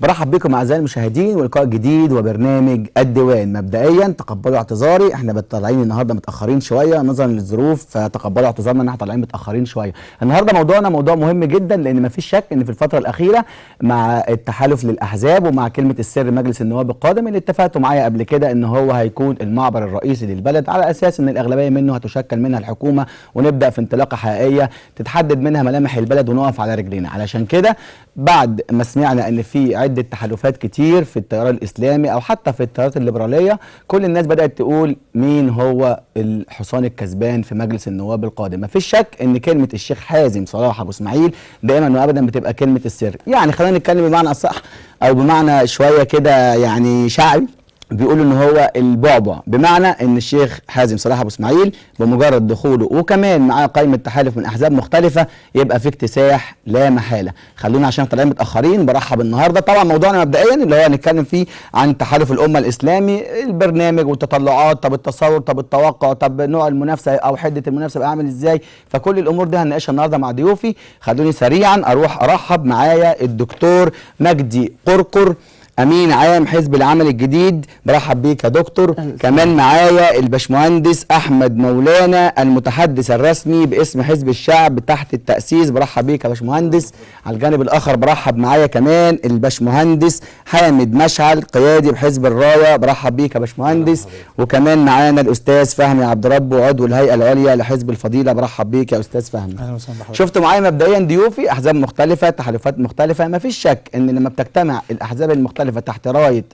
برحب بكم اعزائي المشاهدين ولقاء جديد وبرنامج الديوان. مبدئيا تقبلوا اعتذاري، احنا طالعين النهارده متاخرين شويه نظرا للظروف، فتقبلوا اعتذارنا ان احنا طالعين متاخرين شويه. النهارده موضوعنا موضوع مهم جدا، لان مفيش شك ان في الفتره الاخيره مع التحالف للاحزاب ومع كلمه السر مجلس النواب القادم اللي اتفقتوا معايا قبل كده ان هو هيكون المعبر الرئيسي للبلد، على اساس ان الاغلبيه منه هتشكل منها الحكومه، ونبدا في انطلاقه حقيقيه تتحدد منها ملامح البلد ونقف على رجلينا. علشان كده بعد ما سمعنا ان في عده تحالفات كتير في التيار الاسلامي او حتى في التيارات الليبراليه، كل الناس بدات تقول مين هو الحصان الكسبان في مجلس النواب القادم. مفيش شك ان كلمه الشيخ حازم صلاح ابو اسماعيل دائما وابدا بتبقى كلمه السر. يعني خلينا نتكلم بمعنى اصح او بمعنى شويه كده يعني شعبي، بيقولوا ان هو البعبع، بمعنى ان الشيخ حازم صلاح ابو اسماعيل بمجرد دخوله وكمان معاه قائمه تحالف من احزاب مختلفه يبقى في اكتساح لا محاله. خلونا عشان طالعين متاخرين برحب النهارده. طبعا موضوعنا مبدئيا اللي هو هنتكلم فيه عن تحالف الامه الاسلامي، البرنامج والتطلعات، طب التصور، طب التوقع، طب نوع المنافسه او حده المنافسه يبقى عامل ازاي. فكل الامور دي هنناقشها النهارده مع ضيوفي. خلوني سريعا اروح ارحب معايا الدكتور مجدي قرقر، امين عام حزب العمل الجديد. برحب بيك يا دكتور. كمان معايا الباشمهندس احمد مولانا المتحدث الرسمي باسم حزب الشعب تحت التاسيس. برحب بيك يا باشمهندس. على الجانب الاخر برحب معايا كمان الباشمهندس حامد مشعل قيادي بحزب الرايه. برحب بيك يا باشمهندس. وكمان معانا الاستاذ فهمي عبد ربه عضو الهيئه العليا لحزب الفضيله. برحب بيك يا استاذ فهمي. اهلا وسهلا بحضرتك. شفتوا معايا مبدئيا ضيوفي احزاب مختلفه، تحالفات مختلفه. ما فيش شك ان لما بتجتمع الاحزاب المختلفه تحت رايه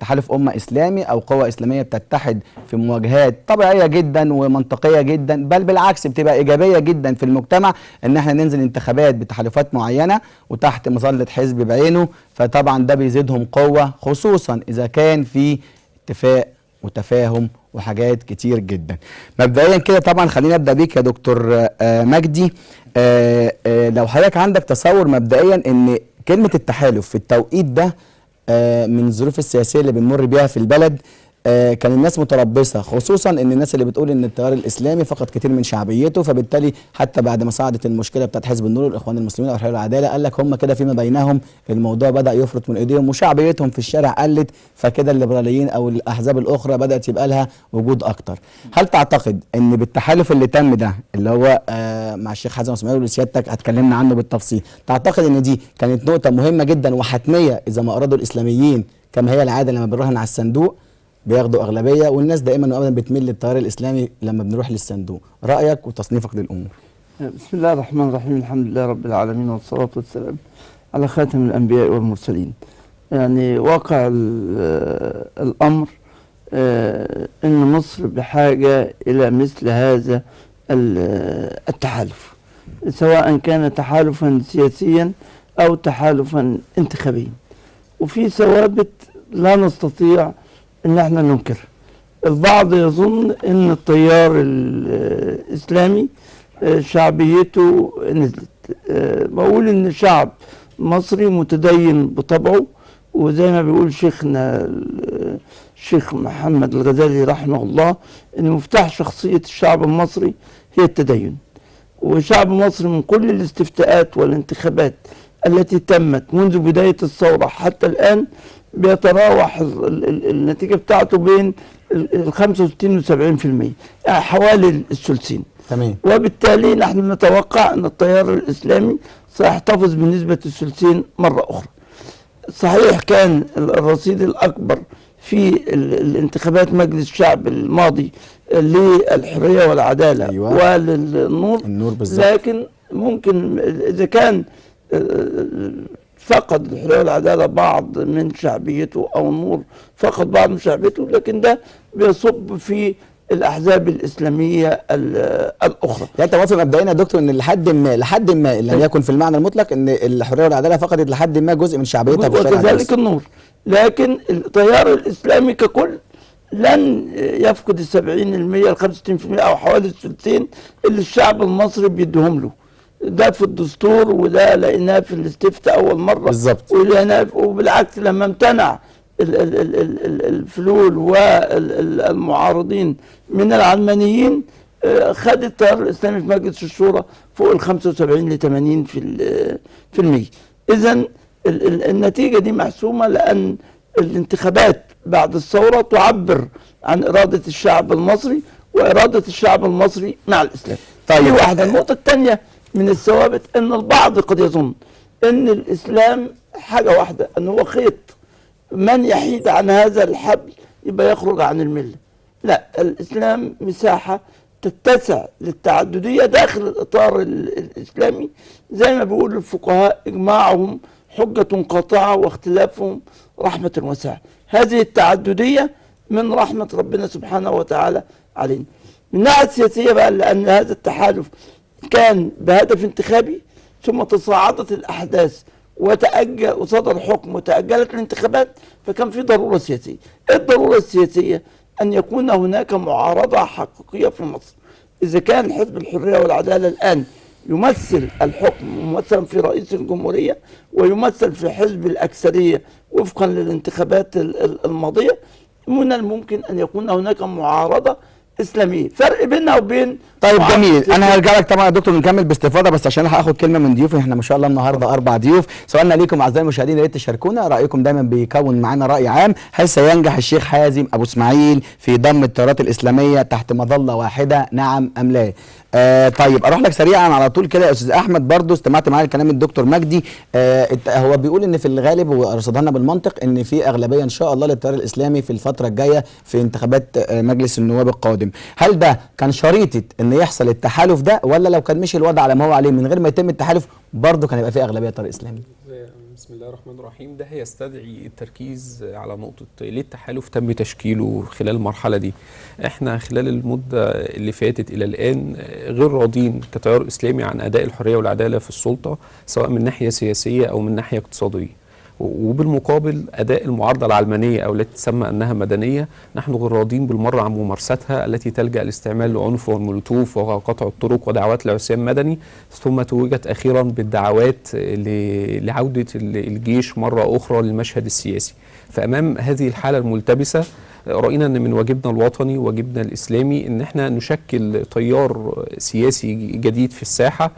تحالف امه اسلامي او قوى اسلاميه بتتحد في مواجهات طبيعيه جدا ومنطقيه جدا، بل بالعكس بتبقى ايجابيه جدا في المجتمع ان احنا ننزل انتخابات بتحالفات معينه وتحت مظله حزب بعينه. فطبعا ده بيزيدهم قوه، خصوصا اذا كان في اتفاق وتفاهم وحاجات كتير جدا. مبدئيا كده طبعا خلينا نبدا بيك يا دكتور مجدي. لو حضرتك عندك تصور مبدئيا ان كلمه التحالف في التوقيت ده من الظروف السياسيه اللي بنمر بيها في البلد، كان الناس متربصه، خصوصا ان الناس اللي بتقول ان التيار الاسلامي فقد كتير من شعبيته، فبالتالي حتى بعد ما صعدت المشكله بتاعت حزب النور والاخوان المسلمين او الحريه والعداله قال لك هم كده فيما بينهم الموضوع بدا يفرط من ايديهم وشعبيتهم في الشارع قلت، فكده الليبراليين او الاحزاب الاخرى بدات يبقى لها وجود اكتر. هل تعتقد ان بالتحالف اللي تم ده اللي هو مع الشيخ حازم اسماعيل واللي سيادتك هتكلمنا عنه بالتفصيل، تعتقد ان دي كانت نقطه مهمه جدا وحتميه اذا ما ارادوا الاسلاميين كما هي العاده لما بنراهن على الصندوق بياخدوا اغلبيه، والناس دائما وابدا بتميل للتيار الاسلامي لما بنروح للصندوق؟ رايك وتصنيفك للامور. بسم الله الرحمن الرحيم، الحمد لله رب العالمين والصلاه والسلام على خاتم الانبياء والمرسلين. يعني واقع الامر ان مصر بحاجه الى مثل هذا التحالف، سواء كان تحالفا سياسيا او تحالفا انتخابيا، وفي ثوابت لا نستطيع ان احنا ننكرها. البعض يظن ان التيار الاسلامي شعبيته نزلت. بقول ان شعب مصري متدين بطبعه، وزي ما بيقول شيخنا الشيخ محمد الغزالي رحمه الله ان مفتاح شخصية الشعب المصري هي التدين. وشعب مصر من كل الاستفتاءات والانتخابات التي تمت منذ بداية الثورة حتى الآن بيتراوح النتيجة بتاعته بين ال 65 و 70%، يعني حوالي الثلثين. تمام. وبالتالي نحن نتوقع أن التيار الإسلامي سيحتفظ بنسبة الثلثين مرة أخرى. صحيح كان الرصيد الأكبر في الانتخابات مجلس الشعب الماضي للحرية والعدالة، أيوة، وللنور بالظبط، لكن ممكن إذا كان فقد الحرية والعدالة بعض من شعبيته أو النور فقد بعض من شعبيته، لكن ده بيصب في الأحزاب الإسلامية الأخرى. يعني أنت موافق مبدئيا يا دكتور إن لحد ما لم يكن في المعنى المطلق إن الحرية والعدالة فقدت لحد ما جزء من شعبيتها في الشارع، وكذلك النور، لكن التيار الإسلامي ككل لن يفقد 70% 65% أو حوالي الثلثين اللي الشعب المصري بيديهم له. ده في الدستور وده لقيناه في الاستفتاء أول مرة بالظبط، وبالعكس لما امتنع الفلول والمعارضين من العلمانيين خد التيار الإسلامي في مجلس الشورى فوق ال 75 ل 80%. إذن النتيجة دي محسومة، لأن الانتخابات بعد الثورة تعبر عن إرادة الشعب المصري، وإرادة الشعب المصري مع الإسلام. طيب دي واحدة. النقطة الثانية من الثوابت أن البعض قد يظن أن الإسلام حاجة واحدة، أن هو خيط، من يحيد عن هذا الحبل يبقى يخرج عن الملة. لا، الإسلام مساحة تتسع للتعددية داخل الإطار الإسلامي. زي ما بيقول الفقهاء: إجماعهم حجة قاطعة واختلافهم رحمة واسعة. هذه التعددية من رحمة ربنا سبحانه وتعالى علينا. من الناحية السياسية بقى، لأن هذا التحالف كان بهدف انتخابي، ثم تصاعدت الأحداث وتأجل وصدر حكم وتأجلت الانتخابات، فكان في ضرورة سياسية. الضرورة السياسية أن يكون هناك معارضة حقيقية في مصر. إذا كان حزب الحرية والعدالة الآن يمثل الحكم ممثلا في رئيس الجمهورية ويمثل في حزب الأكثرية وفقا للانتخابات الماضية، من الممكن أن يكون هناك معارضة إسلامية. فرق بيننا وبين طيب جميل. انا هرجع لك طبعا يا دكتور نكمل باستفاضه، بس عشان هاخد كلمه من ضيوفي. احنا ما شاء الله النهارده 4 ضيوف. سؤالنا ليكم اعزائي المشاهدين، يا ريت تشاركونا رايكم، دايما بيكون معانا راي عام. هل سينجح الشيخ حازم ابو اسماعيل في ضم التيارات الاسلاميه تحت مظله واحده، نعم ام لا؟ طيب اروح لك سريعا على طول كده يا استاذ احمد. برضو استمعت معايا لكلام الدكتور مجدي. هو بيقول ان في الغالب، ورصدها لنا بالمنطق، ان في اغلبيه ان شاء الله للتيار الاسلامي في الفتره الجايه في انتخابات مجلس النواب القادم. هل ده كان شريطه ان يحصل التحالف ده، ولا لو كان مشي الوضع على ما هو عليه من غير ما يتم التحالف برضو كان يبقى في اغلبيه للتيار الاسلامي؟ بسم الله الرحمن الرحيم. ده هيستدعي التركيز على نقطة ليه التحالف تم تشكيله خلال المرحلة دي. احنا خلال المدة اللي فاتت إلى الآن غير راضين كتيار إسلامي عن أداء الحرية والعدالة في السلطة، سواء من ناحية سياسية أو من ناحية اقتصادية. وبالمقابل أداء المعارضة العلمانية أو التي تسمى أنها مدنية، نحن غير راضين بالمرة عن ممارستها التي تلجأ لاستعمال العنف والمولوتوف وقطع الطرق ودعوات لعصيان مدني، ثم توجت أخيرا بالدعوات لعودة الجيش مرة أخرى للمشهد السياسي. فأمام هذه الحالة الملتبسة رأينا أن من واجبنا الوطني واجبنا الإسلامي أن احنا نشكل تيار سياسي جديد في الساحة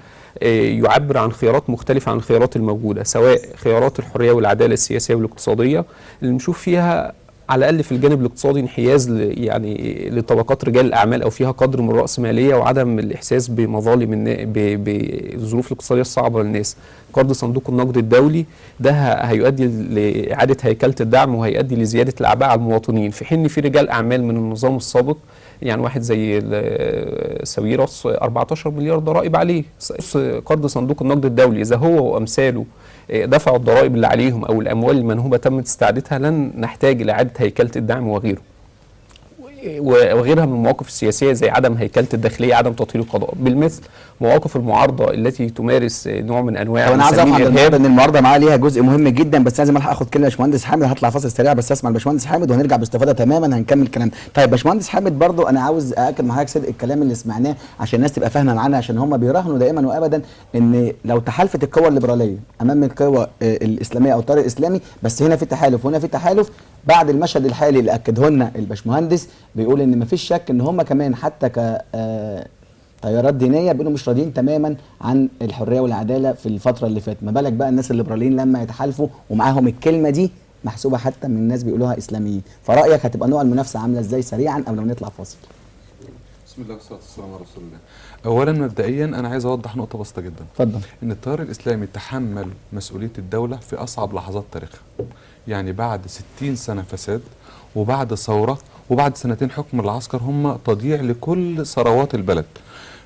يعبر عن خيارات مختلفة عن الخيارات الموجودة، سواء خيارات الحرية والعدالة السياسية والاقتصادية اللي نشوف فيها على الأقل في الجانب الاقتصادي انحياز يعني لطبقات رجال الأعمال أو فيها قدر من الرأسمالية وعدم الإحساس بمظالم بالظروف الاقتصادية الصعبة للناس. قرض صندوق النقد الدولي ده هيؤدي لإعادة هيكلة الدعم وهيؤدي لزيادة الأعباء على المواطنين، في حين في رجال أعمال من النظام السابق، يعني واحد زي ساويرس 14 مليار ضرائب عليه. قرض صندوق النقد الدولي إذا هو وأمثاله دفعوا الضرائب اللي عليهم أو الأموال المنهوبة تمت استعادتها، لن نحتاج لإعادة هيكلة الدعم وغيره وغيرها من المواقف السياسية زي عدم هيكلة الداخلية، عدم تطهير القضاء، بالمثل مواقف المعارضة التي تمارس نوع من أنواع انا عايز افهم ان المعارضة معاه ليها جزء مهم جدا، بس لازم الحق اخد كلمة باشمهندس حامد. هطلع فاصل سريع بس اسمع الباشمهندس حامد وهنرجع باستفاضة تماما هنكمل كلام. طيب باشمهندس حامد، برضو انا عاوز ااكد معاك صدق الكلام اللي سمعناه عشان الناس تبقى فاهمة معانا، عشان هم بيراهنوا دائما وابدا ان لو تحالفت القوى الليبرالية امام القوى الاسلامية او التيار الاسلامي، بس هنا في تحالف وهنا في تحالف، بعد المشهد الحالي اللي اكده لنا الباشمهندس بيقول ان مفيش شك ان هم كمان حتى ك تيارات دينيه بيقولوا مش راضيين تماما عن الحريه والعداله في الفتره اللي فاتت، ما بالك بقى الناس الليبراليين لما يتحالفوا ومعاهم الكلمه دي محسوبه حتى من الناس بيقولوها اسلاميين. فرايك هتبقى نوع المنافسه عامله ازاي سريعا قبل ما نطلع فاصل؟ بسم الله والصلاه والسلام على رسول الله. اولا مبدئيا انا عايز اوضح نقطه بسيطه جدا. اتفضل. ان التيار الاسلامي تحمل مسؤوليه الدوله في اصعب لحظات تاريخها، يعني بعد 60 سنه فساد وبعد ثوره وبعد سنتين حكم العسكر هم تضييع لكل ثروات البلد.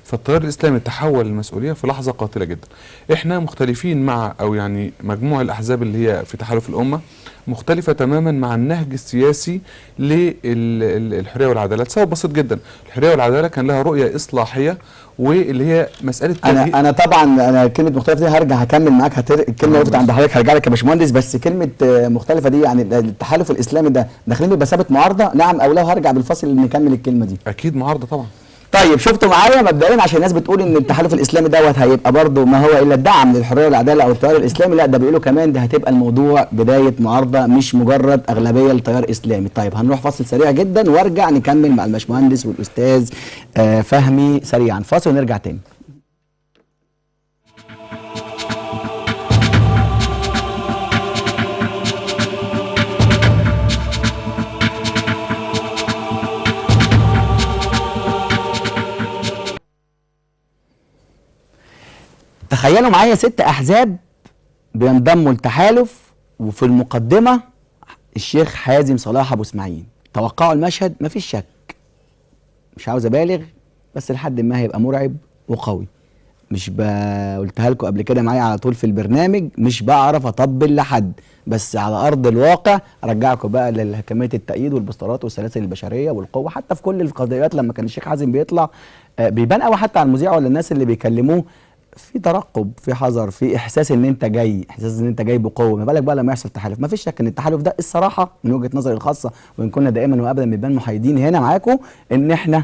فالتيار الاسلامي تحول المسؤوليه في لحظه قاتله جدا. احنا مختلفين مع او يعني مجموع الاحزاب اللي هي في تحالف الامه مختلفه تماما مع النهج السياسي للحريه والعداله لسبب بسيط جدا. الحريه والعداله كان لها رؤيه اصلاحيه واللي هي مساله انا طبعا انا كلمه مختلفه دي هرجع هكمل معاك الكلمه وقفت عند حضرتك هرجع لك يا باشمهندس، بس كلمه مختلفه دي يعني التحالف الاسلامي ده داخلين بمثابه معارضه نعم او لا؟ وهرجع بالفصل نكمل الكلمه دي. اكيد معارضه طبعا. طيب شفتوا معايا مبدئيا عشان الناس بتقول ان التحالف الاسلامي دوت هيبقى برضه ما هو الا الدعم للحريه والعداله او التيار الاسلامي، لا ده بيقولوا كمان ده هتبقى الموضوع بدايه معارضه مش مجرد اغلبيه لتيار اسلامي. طيب هنروح فاصل سريع جدا وارجع نكمل مع الباشمهندس والاستاذ فهمي سريعا. فاصل ونرجع تاني. تخيلوا معايا 6 احزاب بينضموا لتحالف، وفي المقدمه الشيخ حازم صلاح ابو اسماعيل. توقعوا المشهد، مفيش شك، مش عاوز ابالغ بس لحد ما هيبقى مرعب وقوي. مش قلتها لكم قبل كده معايا على طول في البرنامج، مش بعرف اطبل لحد، بس على ارض الواقع ارجعكم بقى لحكميه التأييد والبسطرات والسلاسل البشريه والقوه. حتى في كل القضيات لما كان الشيخ حازم بيطلع بيبان قوي حتى على المذيع ولا الناس اللي بيكلموه، في ترقب، في حذر، في احساس ان انت جاي، احساس ان انت جاي بقوه. ما بالك بقى لما يحصل تحالف؟ ما فيش شك ان التحالف ده الصراحه من وجهه نظري الخاصه، وان كنا دائما وابدا بنبان محايدين هنا معاكم، ان احنا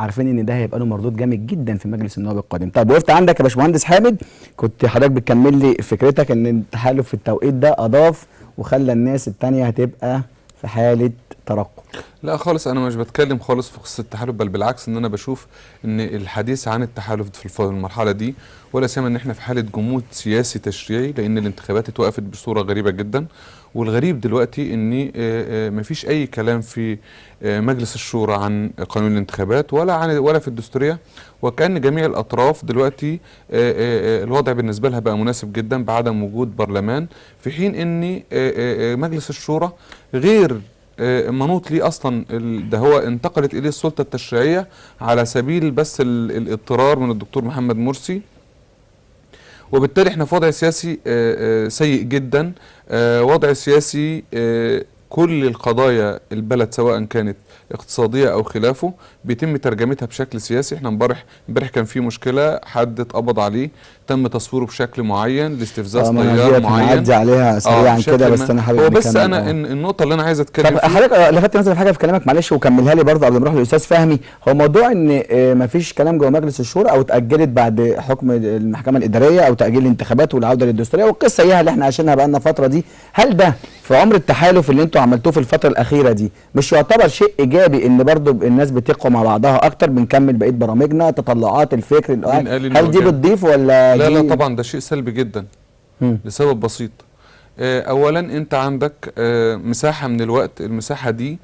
عارفين ان ده هيبقى له مردود جامد جدا في مجلس النواب القادم. طيب وقفت عندك يا باشمهندس حامد، كنت حضرتك بتكمل لي فكرتك ان التحالف في التوقيت ده اضاف وخلى الناس الثانيه هتبقى في حاله ترقب. لا خالص، انا مش بتكلم خالص في قصه التحالف، بل بالعكس ان انا بشوف ان الحديث عن التحالف في المرحله دي، ولا سيما ان احنا في حاله جمود سياسي تشريعي، لان الانتخابات اتوقفت بصوره غريبه جدا. والغريب دلوقتي ان مفيش اي كلام في مجلس الشورى عن قانون الانتخابات ولا في الدستوريه، وكأن جميع الاطراف دلوقتي الوضع بالنسبه لها بقى مناسب جدا بعدم وجود برلمان، في حين ان مجلس الشورى غير منوط ليه اصلا، ده هو انتقلت اليه السلطه التشريعيه على سبيل بس الاضطرار من الدكتور محمد مرسي. وبالتالي احنا في وضع سياسي سيء جدا، وضع سياسي كل القضايا البلد سواء كانت اقتصاديه او خلافه بيتم ترجمتها بشكل سياسي. احنا امبارح كان في مشكله، حد اتقبض عليه تم تصويره بشكل معين لاستفزاز طيار معين، هنعدي عليها سريعا كده، بس انا حابب بس انا النقطه اللي انا عايز اتكلم فيها. طب حضرتك لفتت نظري في حاجه في كلامك معلش وكملها لي برضه قبل ما نروح للاستاذ فهمي. هو موضوع ان مفيش كلام جوه مجلس الشورى او اتاجلت بعد حكم المحكمه الاداريه او تاجيل الانتخابات والعوده للدستوريه والقصه اياها اللي احنا عايشينها بقى لنا فتره دي، هل ده في عمر التحالف اللي انتوا عملتوه في الفتره الاخيره دي مش يعتبر شيء ايجابي ان برضه الناس بتقوى مع بعضها اكتر، بنكمل بقيه برامجنا، تطلعات الفكر، هل دي بتضيف ولا لا طبعا ده شيء سلبي جدا لسبب بسيط. اولا انت عندك مساحه من الوقت، المساحه دي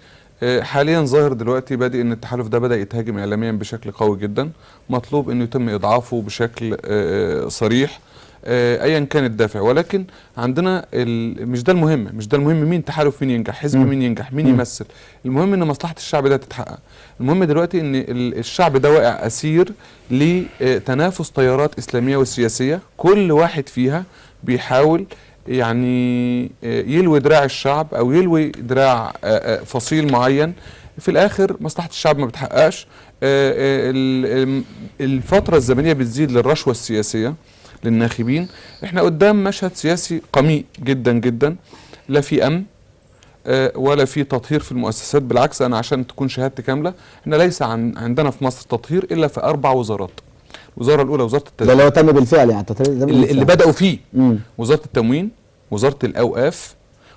حاليا ظاهر دلوقتي بادئ ان التحالف ده بدا يتهاجم اعلاميا بشكل قوي جدا، مطلوب انه يتم اضعافه بشكل صريح ايا كان الدافع. ولكن عندنا مش ده المهم مين تحالف، مين ينجح، حزب مين ينجح، مين يمثل. المهم ان مصلحه الشعب ده تتحقق. المهم دلوقتي ان الشعب ده واقع اسير لتنافس تيارات اسلاميه وسياسيه، كل واحد فيها بيحاول يعني يلوي دراع الشعب او يلوي دراع فصيل معين. في الاخر مصلحه الشعب ما بتحققش. الفتره الزمنيه بتزيد للرشوه السياسيه للناخبين. احنا قدام مشهد سياسي قميء جدا جدا، لا في امن ولا في تطهير في المؤسسات. بالعكس، انا عشان تكون شهادتي كامله، احنا ليس عندنا في مصر تطهير الا في 4 وزارات. الوزاره الاولى وزاره التدريب، ده لو تم بالفعل يعني اللي بداوا فيه، وزاره التموين، وزاره الاوقاف،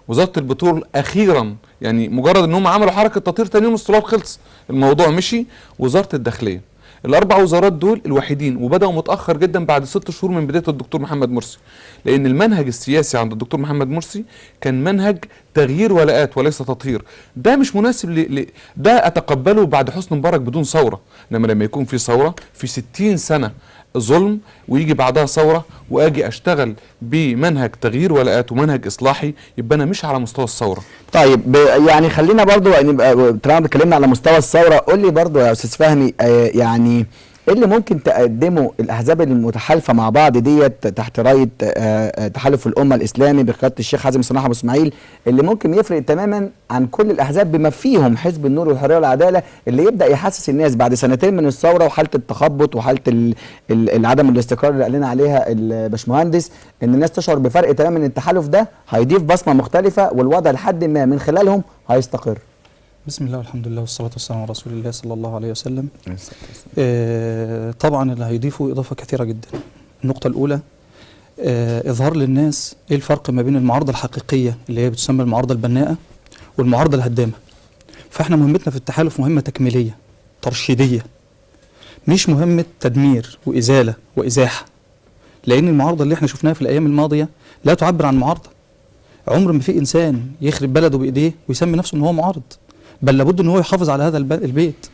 وزاره البترول اخيرا، يعني مجرد ان هم عملوا حركه تطهير تاني يوم السولار خلص الموضوع مشي. وزاره الداخليه. ال4 وزارات دول الوحيدين، وبداوا متاخر جدا بعد 6 شهور من بدايه الدكتور محمد مرسي، لان المنهج السياسي عند الدكتور محمد مرسي كان منهج تغيير ولاءات وليس تطهير. ده مش مناسب ده اتقبله بعد حسني مبارك بدون ثوره، انما لما يكون في ثوره في 60 سنه ظلم ويجي بعدها ثوره واجي اشتغل بمنهج تغيير ولاءات ومنهج اصلاحي، يبقى انا مش على مستوى الثوره. طيب يعني خلينا برضو نبقى طالما اتكلمنا على مستوى الثوره، قول لي برضو يا استاذ فهمي يعني ايه اللي ممكن تقدمه الاحزاب المتحالفه مع بعض ديت تحت رايه تحالف الامه الاسلامي بقياده الشيخ حازم صلاح ابو اسماعيل، اللي ممكن يفرق تماما عن كل الاحزاب بما فيهم حزب النور والحريه والعداله، اللي يبدا يحسس الناس بعد 2 من الثوره وحاله التخبط وحاله عدم الاستقرار اللي قال لنا عليها الباشمهندس، ان الناس تشعر بفرق تماما ان التحالف ده هيضيف بصمه مختلفه والوضع لحد ما من خلالهم هيستقر. بسم الله والحمد لله والصلاة والسلام على رسول الله صلى الله عليه وسلم. طبعا اللي هيضيفه إضافة كثيرة جدا. النقطة الأولى إظهار للناس إيه الفرق ما بين المعارضة الحقيقية اللي هي بتسمى المعارضة البناءة والمعارضة الهدامة. فإحنا مهمتنا في التحالف مهمة تكميلية ترشيدية، مش مهمة تدمير وإزالة وإزاحة، لأن المعارضة اللي إحنا شفناها في الأيام الماضية لا تعبر عن معارضة. عمر ما في إنسان يخرب بلده بإيديه ويسمي نفسه إن هو معارض، بل لابد ان هو يحافظ على هذا البيت.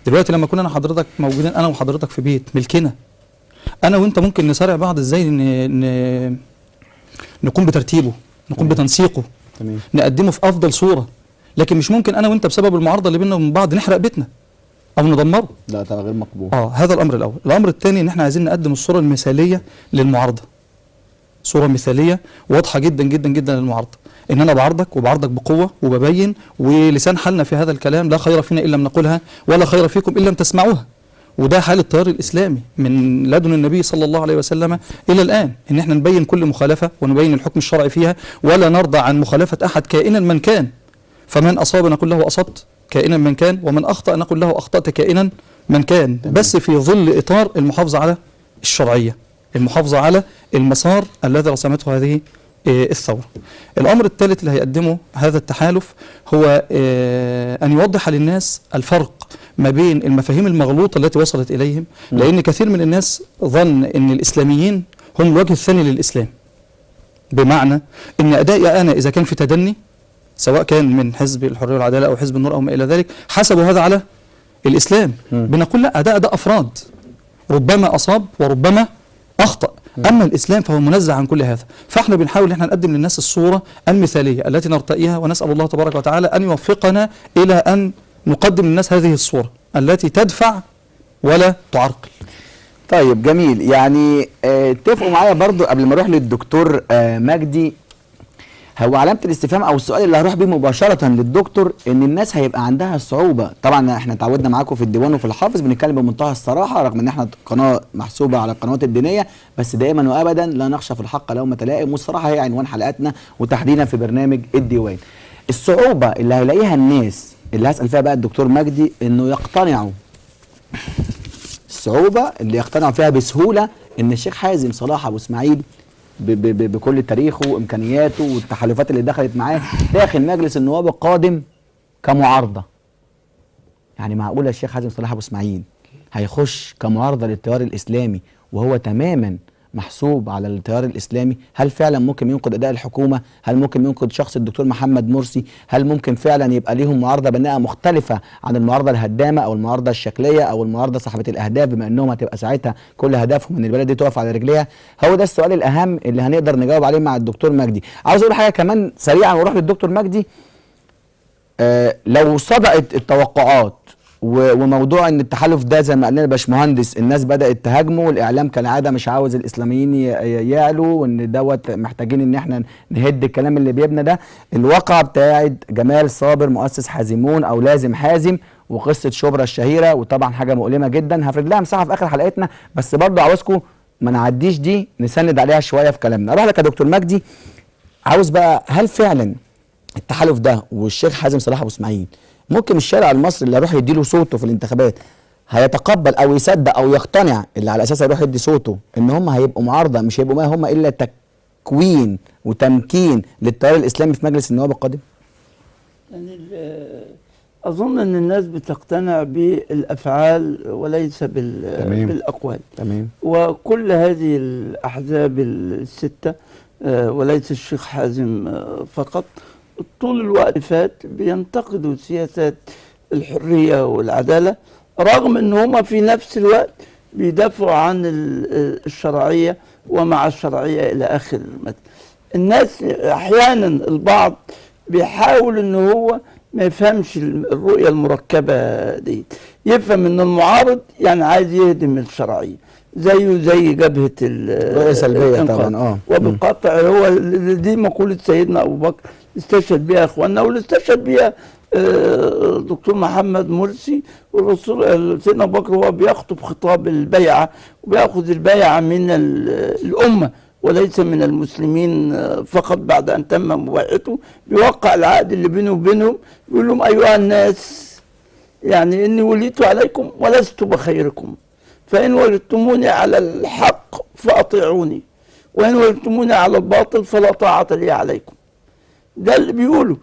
دلوقتي لما كنا انا وحضرتك موجودين، انا وحضرتك في بيت ملكنا، انا وانت ممكن نسارع بعض ازاي نقوم بترتيبه، نقوم بتنسيقه، تمام. نقدمه في افضل صوره، لكن مش ممكن انا وانت بسبب المعارضه اللي بيننا وبين بعض نحرق بيتنا او ندمره. لا ده غير مقبول. هذا الامر الاول. الامر الثاني ان احنا عايزين نقدم الصوره المثاليه للمعارضه، صوره مثاليه واضحه جدا جدا جدا للمعارضه، ان انا بعارضك وبعارضك بقوه وببين، ولسان حالنا في هذا الكلام لا خير فينا ان لم نقولها ولا خير فيكم ان لم تسمعوها. وده حال التيار الاسلامي من لدن النبي صلى الله عليه وسلم الى الان، ان احنا نبين كل مخالفه ونبين الحكم الشرعي فيها، ولا نرضى عن مخالفه احد كائنا من كان. فمن اصاب نقول له اصبت كائنا من كان، ومن اخطا نقول له اخطات كائنا من كان، بس في ظل اطار المحافظه على الشرعيه، المحافظه على المسار الذي رسمته هذه الثوره. الامر الثالث اللي هيقدمه هذا التحالف هو ان يوضح للناس الفرق ما بين المفاهيم المغلوطه التي وصلت اليهم، لان كثير من الناس ظن ان الاسلاميين هم الوجه الثاني للاسلام، بمعنى ان ادائي انا اذا كان في تدني سواء كان من حزب الحريه والعداله او حزب النور او ما الى ذلك حسبوا هذا على الاسلام. بنقول لا، ده افراد ربما اصاب وربما اخطا، اما الاسلام فهو منزه عن كل هذا. فاحنا بنحاول ان احنا نقدم للناس الصوره المثاليه التي نرتقيها، ونسال الله تبارك وتعالى ان يوفقنا الى ان نقدم للناس هذه الصوره التي تدفع ولا تعرقل. طيب جميل. يعني اتفقوا معايا برضو قبل ما اروح للدكتور مجدي، هو علامة الاستفهام او السؤال اللي هروح بيه مباشرة للدكتور، ان الناس هيبقى عندها صعوبة. طبعا احنا اتعودنا معاكم في الديوان وفي الحافظ بنتكلم بمنتهى الصراحة، رغم ان احنا قناة محسوبة على القنوات الدينية، بس دائما وابدا لا نخشى في الحق لومة لائم، والصراحة هي عنوان حلقاتنا وتحديدا في برنامج الديوان. الصعوبة اللي هيلاقيها الناس اللي هسأل فيها بقى الدكتور مجدي انه يقتنعوا، الصعوبة اللي يقتنعوا فيها بسهولة ان الشيخ حازم صلاح ابو اسماعيل بكل تاريخه وامكانياته والتحالفات اللي دخلت معاه داخل مجلس النواب القادم كمعارضه. يعني معقوله الشيخ حازم صلاح ابو اسماعيل هيخش كمعارضه للتيار الاسلامي وهو تماما محسوب على التيار الاسلامي؟ هل فعلا ممكن ينقد اداء الحكومه؟ هل ممكن ينقد شخص الدكتور محمد مرسي؟ هل ممكن فعلا يبقى ليهم معارضه بناءه مختلفه عن المعارضه الهدامه او المعارضه الشكليه او المعارضه صاحبه الاهداف، بما انهم هتبقى ساعتها كل هدفهم ان البلد دي تقف على رجليها؟ هو ده السؤال الاهم اللي هنقدر نجاوب عليه مع الدكتور مجدي. عاوز اقول حاجه كمان سريعا واروح للدكتور مجدي. لو صدقت التوقعات وموضوع ان التحالف ده زي ما قال لنا باشمهندس الناس بدات تهاجمه، والاعلام كالعاده مش عاوز الاسلاميين يعلوا، وان دوت محتاجين ان احنا نهد الكلام اللي بيبنى ده، الواقعه بتاعت جمال صابر مؤسس حازمون او لازم حازم وقصه شبرا الشهيره، وطبعا حاجه مؤلمه جدا هفرد لها مساحه في اخر حلقتنا، بس برضه عاوزكم ما نعديش دي، نسند عليها شويه في كلامنا. اروح لك يا دكتور مجدي، عاوز بقى هل فعلا التحالف ده والشيخ حازم صلاح ابو اسماعيل ممكن الشارع المصري اللي هيروح يديله صوته في الانتخابات هيتقبل او يصدق او يقتنع اللي على اساسها يروح يدي صوته ان هم هيبقوا معارضه، مش هيبقوا ما هم الا تكوين وتمكين للتيار الاسلامي في مجلس النواب القادم؟ يعني اظن ان الناس بتقتنع بالافعال وليس بالاقوال. تمام. وكل هذه الاحزاب السته وليس الشيخ حازم فقط طول الوقت فات بينتقدوا سياسات الحرية والعدالة، رغم ان هما في نفس الوقت بيدافعوا عن الشرعية ومع الشرعية الى اخر المدى. الناس احيانا البعض بيحاول ان هو ما يفهمش الرؤية المركبة دي، يفهم ان المعارض يعني عايز يهدم الشرعية زيه زي جبهة رؤية سلبية طبعا. وبالقطع هو دي مقولة سيدنا ابو بكر استشهد بها اخواننا، واللي استشهد بها الدكتور محمد مرسي. والرسول سيدنا ابو بكر هو بيخطب خطاب البيعه وبياخذ البيعه من الامه وليس من المسلمين فقط، بعد ان تم مبايعته بيوقع العقد اللي بينه وبينهم، بيقول لهم ايها الناس يعني اني وليت عليكم ولست بخيركم، فان وجدتموني على الحق فاطيعوني، وان وجدتموني على الباطل فلا طاعه لي عليكم. ده اللي بيقوله.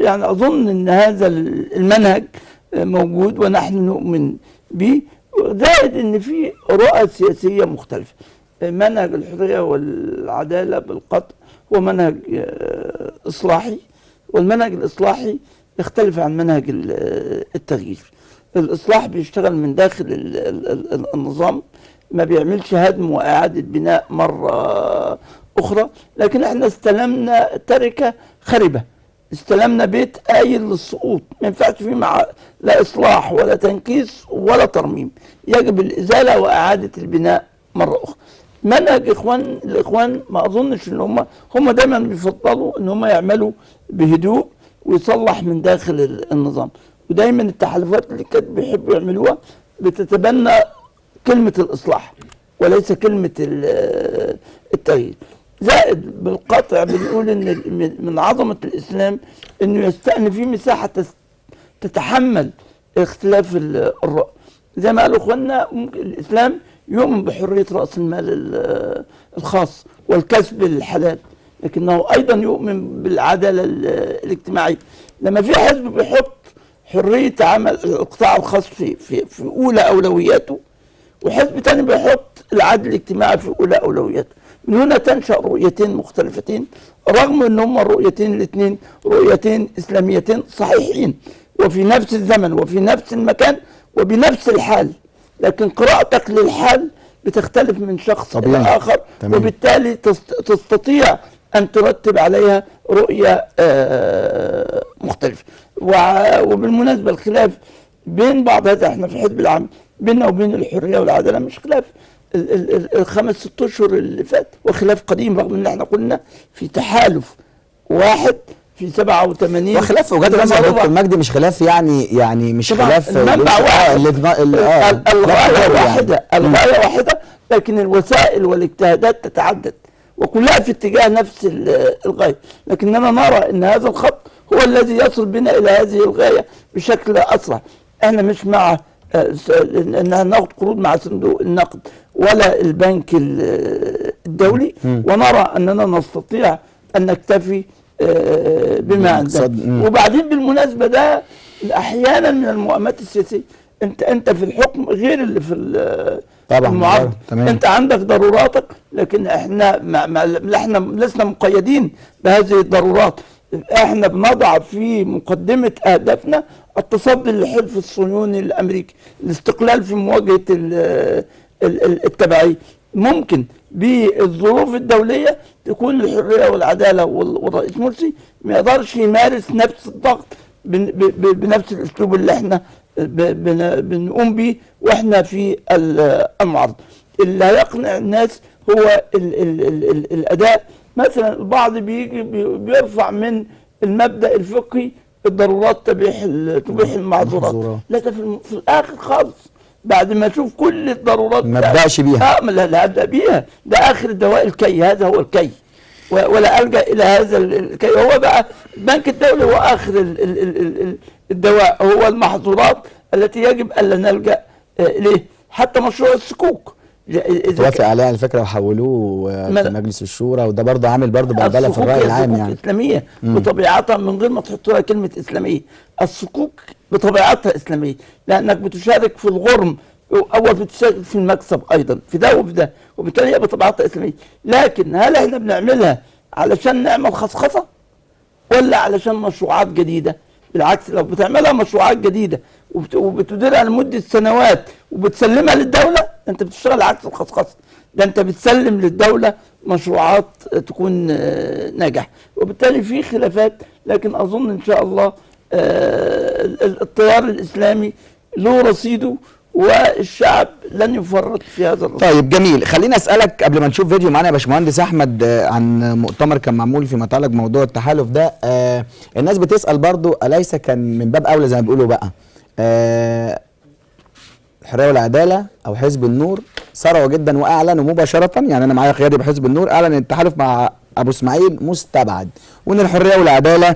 يعني أظن أن هذا المنهج موجود ونحن نؤمن به، زائد أن في رؤى سياسية مختلفة. منهج الحرية والعدالة بالقطع هو منهج إصلاحي، والمنهج الإصلاحي يختلف عن منهج التغيير. الإصلاح بيشتغل من داخل النظام، ما بيعملش هدم وإعادة بناء مرة أخرى. لكن احنا استلمنا تركة خربة، استلمنا بيت قايل للسقوط، ما ينفعش فيه مع لا إصلاح ولا تنكيس ولا ترميم، يجب الإزالة وإعادة البناء مرة أخرى. منهج الإخوان ما أظنش إن هم دايما بيفضلوا إن هم يعملوا بهدوء ويصلح من داخل النظام، ودايما التحالفات اللي كانت بيحبوا يعملوها بتتبنى كلمة الإصلاح وليس كلمة التغيير. زائد بالقطع بنقول إن من عظمة الإسلام إنه يستأنف فيه مساحة تتحمل اختلاف الرأي. زي ما قالوا إخواننا، الإسلام يؤمن بحرية رأس المال الخاص والكسب الحلال، لكنه أيضا يؤمن بالعدالة الاجتماعية. لما في حزب بيحط حرية عمل القطاع الخاص في أولى أولوياته، وحزب تاني بيحط العدل الاجتماعي في أولى أولوياته، من هنا تنشأ رؤيتين مختلفتين، رغم أن هم الرؤيتين الاثنين رؤيتين إسلاميتين صحيحين وفي نفس الزمن وفي نفس المكان وبنفس الحال، لكن قراءتك للحال بتختلف من شخص إلى آخر. تمام. وبالتالي تستطيع أن ترتب عليها رؤية مختلفة. وبالمناسبة الخلاف بين بعض هذا، احنا في حزب العمل بيننا وبين الحرية والعدالة مش خلاف الخمس ست أشهر اللي فات، وخلاف قديم، رغم ان احنا قلنا في تحالف واحد في 87. وخلاف وجهات النظر دكتور مجدي مش خلاف يعني مش خلاف المنبع واحد، الغاية واحدة، يعني. الغاية واحدة، لكن الوسائل والاجتهادات تتعدد وكلها في اتجاه نفس الغاية. لكننا نرى ان هذا الخط هو الذي يصل بنا الى هذه الغاية بشكل اسرع. احنا مش مع ان ناخد قروض مع صندوق النقد ولا البنك الدولي، ونرى اننا نستطيع ان نكتفي بما عندنا. وبعدين بالمناسبة ده احيانا من المؤامات السياسية، انت في الحكم غير اللي في المعارضة. انت عندك ضروراتك، لكن احنا لسنا مقيدين بهذه الضرورات. احنا بنضع في مقدمة اهدافنا التصدي للحلف الصهيوني الامريكي، الاستقلال في مواجهة التبعية. ممكن بالظروف الدولية تكون الحرية والعدالة والرئيس مرسي ما يقدرش يمارس نفس الضغط بنفس الاسلوب اللي احنا بنقوم به واحنا في المعارضة. اللي هيقنع الناس هو الاداء. مثلا البعض بيجي بيرفع من المبدأ الفقهي الضرورات تبيح المعذورات. لا، ده في الاخر خالص بعد ما اشوف كل الضرورات ما ابداش بيها. لا ابدا بيها، ده اخر الدواء الكي، هذا هو الكي، ولا الجا الى هذا الكي. هو بقى البنك الدولي هو اخر الدواء، هو المحظورات التي يجب الا نلجا اليه. حتى مشروع الصكوك توافق عليه على فكره وحولوه في مجلس الشورى، وده برضه عامل برضه بلبله في الراي العام. يعني اسلاميه بطبيعتها من غير ما تحط لها كلمه اسلاميه. الصكوك بطبيعتها اسلاميه، لانك بتشارك في الغرم اول بتشارك في المكسب ايضا في ده وفي ده، وبالتالي هي بطبيعتها اسلاميه. لكن هل احنا بنعملها علشان نعمل خصخصه ولا علشان مشروعات جديده؟ بالعكس، لو بتعملها مشروعات جديده وبتديرها لمده سنوات وبتسلمها للدوله، انت بتشتغل عكس الخصخصه. ده انت بتسلم للدوله مشروعات تكون ناجحه، وبالتالي في خلافات. لكن اظن ان شاء الله التيار الاسلامي له رصيده والشعب لن يفرط في هذا الرصيد. طيب جميل. خليني اسالك قبل ما نشوف فيديو معانا يا باشمهندس احمد عن مؤتمر كان معمول فيما يتعلق بموضوع التحالف ده. الناس بتسال برضو اليس كان من باب اولى زي ما بيقولوا بقى الحريه والعداله او حزب النور ثروه جدا واعلنوا مباشره، يعني انا معايا قيادي بحزب النور اعلن التحالف مع ابو اسماعيل مستبعد، وان الحريه والعداله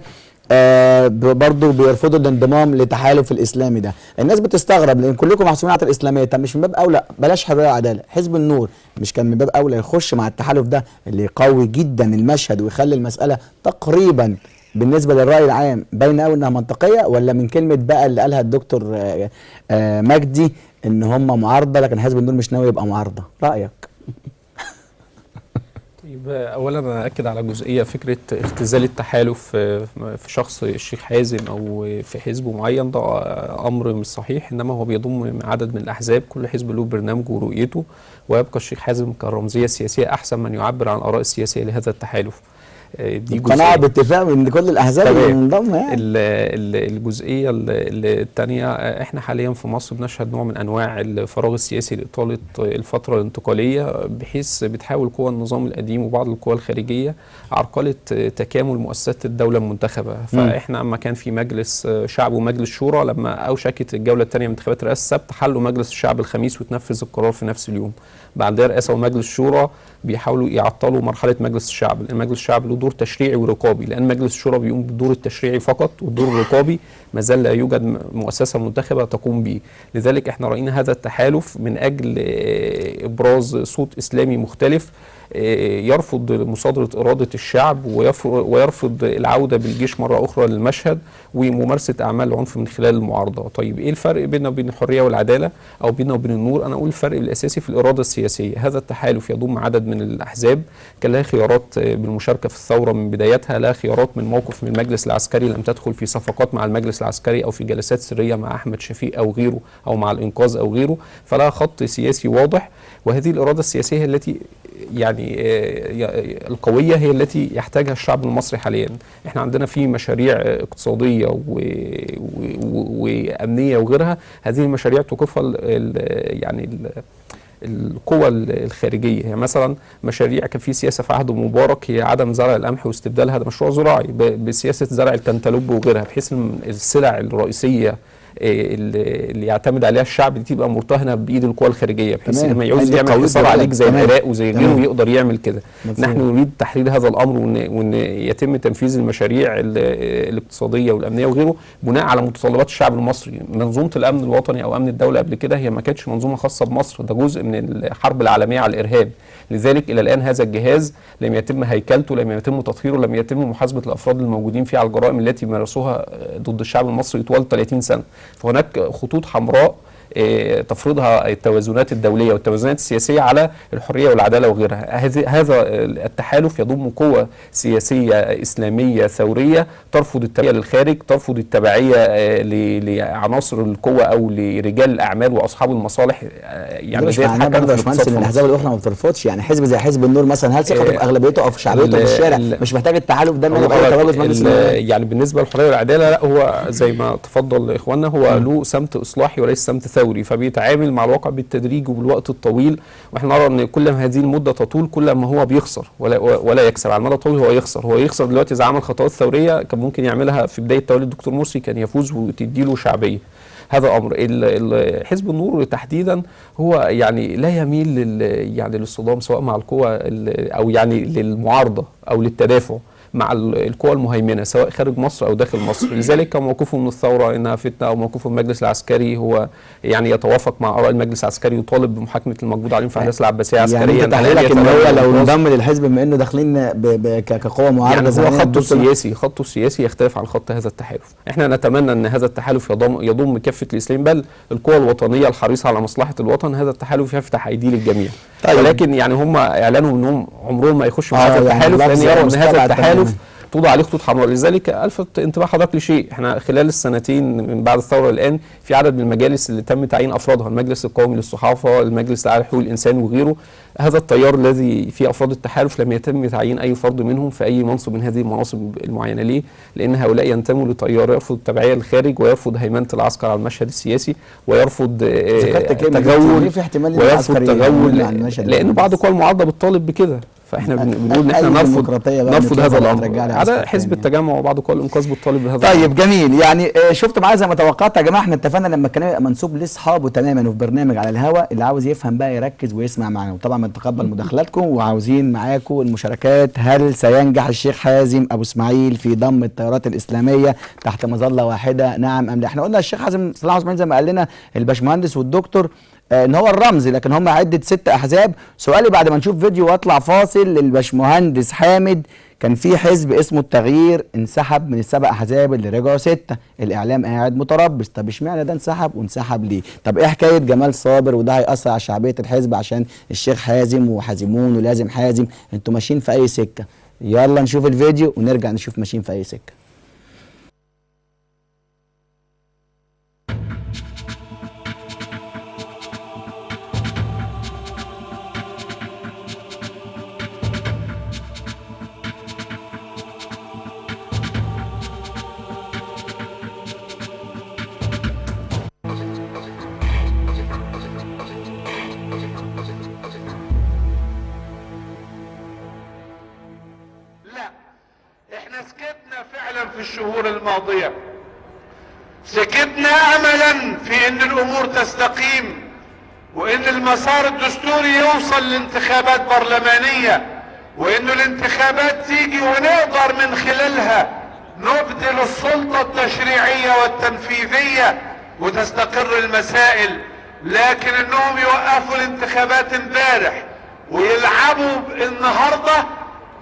برضه بيرفضوا الانضمام لتحالف الاسلامي ده. الناس بتستغرب لان كلكم محسوبين على الاسلاميه، طب مش من باب اولى بلاش حريه وعداله؟ حزب النور مش كان من باب اولى يخش مع التحالف ده اللي يقوي جدا المشهد ويخلي المساله تقريبا بالنسبه للراي العام باينه قوي انها منطقيه؟ ولا من كلمه بقى اللي قالها الدكتور مجدي ان هم معارضه لكن حزب النور مش ناوي يبقى معارضه؟ رايك؟ طيب طيب اولا انا اكد على جزئيه فكره اختزال التحالف في شخص الشيخ حازم او في حزب معين، ده امر مش صحيح، انما هو بيضم عدد من الاحزاب، كل حزب له برنامجه ورؤيته، ويبقى الشيخ حازم كرمزيه سياسيه احسن من يعبر عن الاراء السياسيه لهذا التحالف. دي قناعه باتفاق من كل الاحزاب اللي منضمه يعني. الجزئيه الثانيه، احنا حاليا في مصر بنشهد نوع من انواع الفراغ السياسي لاطاله الفتره الانتقاليه، بحيث بتحاول قوى النظام القديم وبعض القوى الخارجيه عرقله تكامل مؤسسات الدوله المنتخبه. فاحنا اما كان في مجلس شعب ومجلس شورى، لما اوشكت الجوله الثانيه من انتخابات رئاسه السبت حلوا مجلس الشعب الخميس وتنفذ القرار في نفس اليوم. بعد رئاسه ومجلس شورى بيحاولوا يعطلوا مرحله مجلس الشعب، لان مجلس الشعب له دور تشريعي ورقابي، لان مجلس الشورى بيقوم بالدور التشريعي فقط، والدور الرقابي ما زال لا يوجد مؤسسه منتخبه تقوم به. لذلك احنا راينا هذا التحالف من اجل ابراز صوت اسلامي مختلف يرفض مصادرة إرادة الشعب، ويرفض العودة بالجيش مرة أخرى للمشهد وممارسة أعمال العنف من خلال المعارضة. طيب إيه الفرق بيننا وبين الحرية والعدالة أو بيننا وبين النور؟ أنا أقول الفرق الأساسي في الإرادة السياسية. هذا التحالف يضم عدد من الأحزاب كان لها خيارات بالمشاركة في الثورة من بدايتها، لها خيارات من موقف من المجلس العسكري، لم تدخل في صفقات مع المجلس العسكري أو في جلسات سرية مع أحمد شفيق أو غيره أو مع الإنقاذ أو غيره، فلها خط سياسي واضح. وهذه الإرادة السياسية التي يعني القوية هي التي يحتاجها الشعب المصري حاليا. احنا عندنا في مشاريع اقتصادية وأمنية وغيرها، هذه المشاريع توقفها يعني القوى الخارجية. يعني مثلا مشاريع كان في سياسة في عهد مبارك هي عدم زرع القمح واستبدالها بمشروع زراعي بسياسة زرع الكنتالوب وغيرها، بحيث ان السلع الرئيسية اللي يعتمد عليها الشعب دي تبقى مرتهنه بايد القوى الخارجيه، بحيث لما يعوز يعمل حصار عليك زي العراق وزي غيره يقدر يعمل كده. نحن نريد تحرير هذا الامر، وان يتم تنفيذ المشاريع الاقتصاديه والامنيه وغيره بناء على متطلبات الشعب المصري. منظومه الامن الوطني او امن الدوله قبل كده هي ما كانتش منظومه خاصه بمصر، ده جزء من الحرب العالميه على الارهاب. لذلك الى الان هذا الجهاز لم يتم هيكلته، لم يتم تطهيره، لم يتم محاسبه الافراد الموجودين فيه على الجرائم التي مارسوها ضد الشعب المصري طوال 30 سنه. فهناك خطوط حمراء تفرضها التوازنات الدوليه والتوازنات السياسيه على الحريه والعداله وغيرها. هذا التحالف يضم قوى سياسيه اسلاميه ثوريه ترفض التبعيه للخارج، ترفض التبعيه لعناصر القوى او لرجال الاعمال واصحاب المصالح. يعني مش معناه برضه يا باشمهندس ان الاحزاب الاخرى ما بترفضش، يعني حزب زي حزب النور مثلا هل ثقته في اغلبيته او في شعبيته في الشارع مش محتاج التحالف ده انه يبقى تواجد مجلس؟ يعني بالنسبه للحريه والعداله لا، هو زي ما تفضل اخواننا هو له سمت اصلاحي وليس سمت ثوري، فبيتعامل مع الواقع بالتدريج وبالوقت الطويل. واحنا نرى ان كل ما هذه المده تطول كل ما هو بيخسر ولا يكسب. على المدى الطويل هو يخسر دلوقتي. اذا عمل خطوات ثوريه كان ممكن يعملها في بدايه تولي الدكتور مرسي كان يفوز وتدي له شعبيه. هذا امر. حزب النور تحديدا هو يعني لا يميل يعني للصدام سواء مع القوى او يعني للمعارضه او للتدافع مع القوى المهيمنه سواء خارج مصر او داخل مصر. لذلك كان موقفه من الثوره انها فتنه، او موقفه من المجلس العسكري هو يعني يتوافق مع اراء المجلس العسكري ويطالب بمحاكمه المقبوض عليهم في الاحداث العباسيه عسكريا. يعني تحليلك ان هو لو انضم للحزب بما انه داخلين كقوه معارضه يعني هو خطه السياسي يختلف عن خط هذا التحالف. احنا نتمنى ان هذا التحالف يضم كافه الاسلام بل القوى الوطنيه الحريصه على مصلحه الوطن. هذا التحالف يفتح ايديه للجميع. ولكن يعني هم اعلنوا انهم عمرهم ما يخشوا في هذا التحالف لان يروا ان هذا التحالف توضع عليه خطوط حمراء. لذلك الفت انتباه حضرتك لشيء، احنا خلال السنتين من بعد الثوره الان في عدد من المجالس اللي تم تعيين افرادها، المجلس القومي للصحافه، المجلس الاعلى لحقوق الانسان وغيره. هذا التيار الذي فيه افراد التحالف لم يتم تعيين اي فرد منهم في اي منصب من هذه المناصب المعينه. ليه؟ لان هؤلاء ينتموا لتيار يرفض التبعيه للخارج ويرفض هيمنه العسكر على المشهد السياسي ويرفض التغول ويرفض تغول، لان بعض قوى المعارضه بتطالب بكده. فاحنا بنقول ان احنا نرفض هذا الامر. على حزب التجمع وبعض قوى الانقاذ بالطالب بهذا طيب الأمر. جميل. يعني شفت معايا زي ما توقعت يا جماعه، احنا اتفقنا لما الكلام منسوب لاصحابه تماما وفي برنامج على الهواء، اللي عاوز يفهم بقى يركز ويسمع معانا. وطبعا بنتقبل مداخلاتكم وعاوزين معاكم المشاركات. هل سينجح الشيخ حازم ابو اسماعيل في ضم التيارات الاسلاميه تحت مظله واحده، نعم ام لا؟ احنا قلنا الشيخ حازم صلاح اسماعيل زي ما قال لنا الباشمهندس والدكتور ان هو الرمز، لكن هم عده 6 احزاب. سؤالي بعد ما نشوف فيديو واطلع فاصل للباشمهندس حامد، كان في حزب اسمه التغيير انسحب من ال7 احزاب اللي رجعوا 6، الاعلام قاعد متربص، طب اشمعنى ده انسحب وانسحب ليه؟ طب ايه حكايه جمال صابر وده هيأثر على شعبيه الحزب عشان الشيخ حازم وحازمون ولازم حازم، انتوا ماشيين في اي سكه؟ يلا نشوف الفيديو ونرجع نشوف ماشيين في اي سكه. في الشهور الماضية سكتنا املا في ان الامور تستقيم وان المسار الدستوري يوصل لانتخابات برلمانية، وان الانتخابات تيجي ونقدر من خلالها نبدل السلطة التشريعية والتنفيذية وتستقر المسائل، لكن انهم يوقفوا الانتخابات امبارح ويلعبوا النهارده.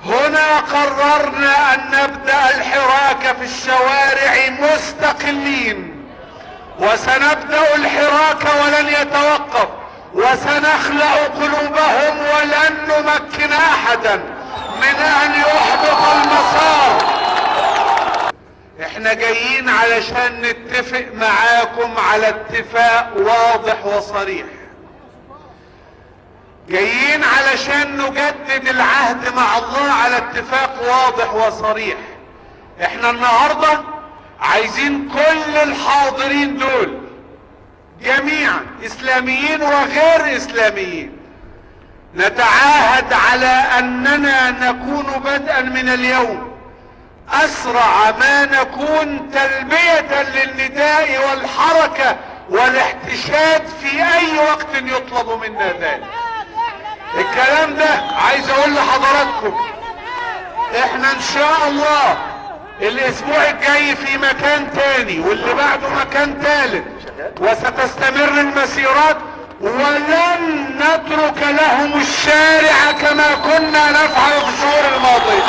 هنا قررنا ان نبدأ الحراك في الشوارع مستقلين، وسنبدأ الحراك ولن يتوقف، وسنخلع قلوبهم ولن نمكن احدا من ان يحبط المسار. احنا جايين علشان نتفق معاكم على اتفاق واضح وصريح، جايين علشان نجدد العهد مع الله على اتفاق واضح وصريح. احنا النهاردة عايزين كل الحاضرين دول جميعا اسلاميين وغير اسلاميين نتعاهد على اننا نكون بدءا من اليوم اسرع ما نكون تلبية للنداء والحركة والاحتشاد في اي وقت يطلب منا ذلك. الكلام ده عايز اقول لحضراتكم احنا ان شاء الله الاسبوع الجاي في مكان تاني واللي بعده مكان تالت، وستستمر المسيرات ولن نترك لهم الشارع كما كنا نفعل في الشهور الماضية.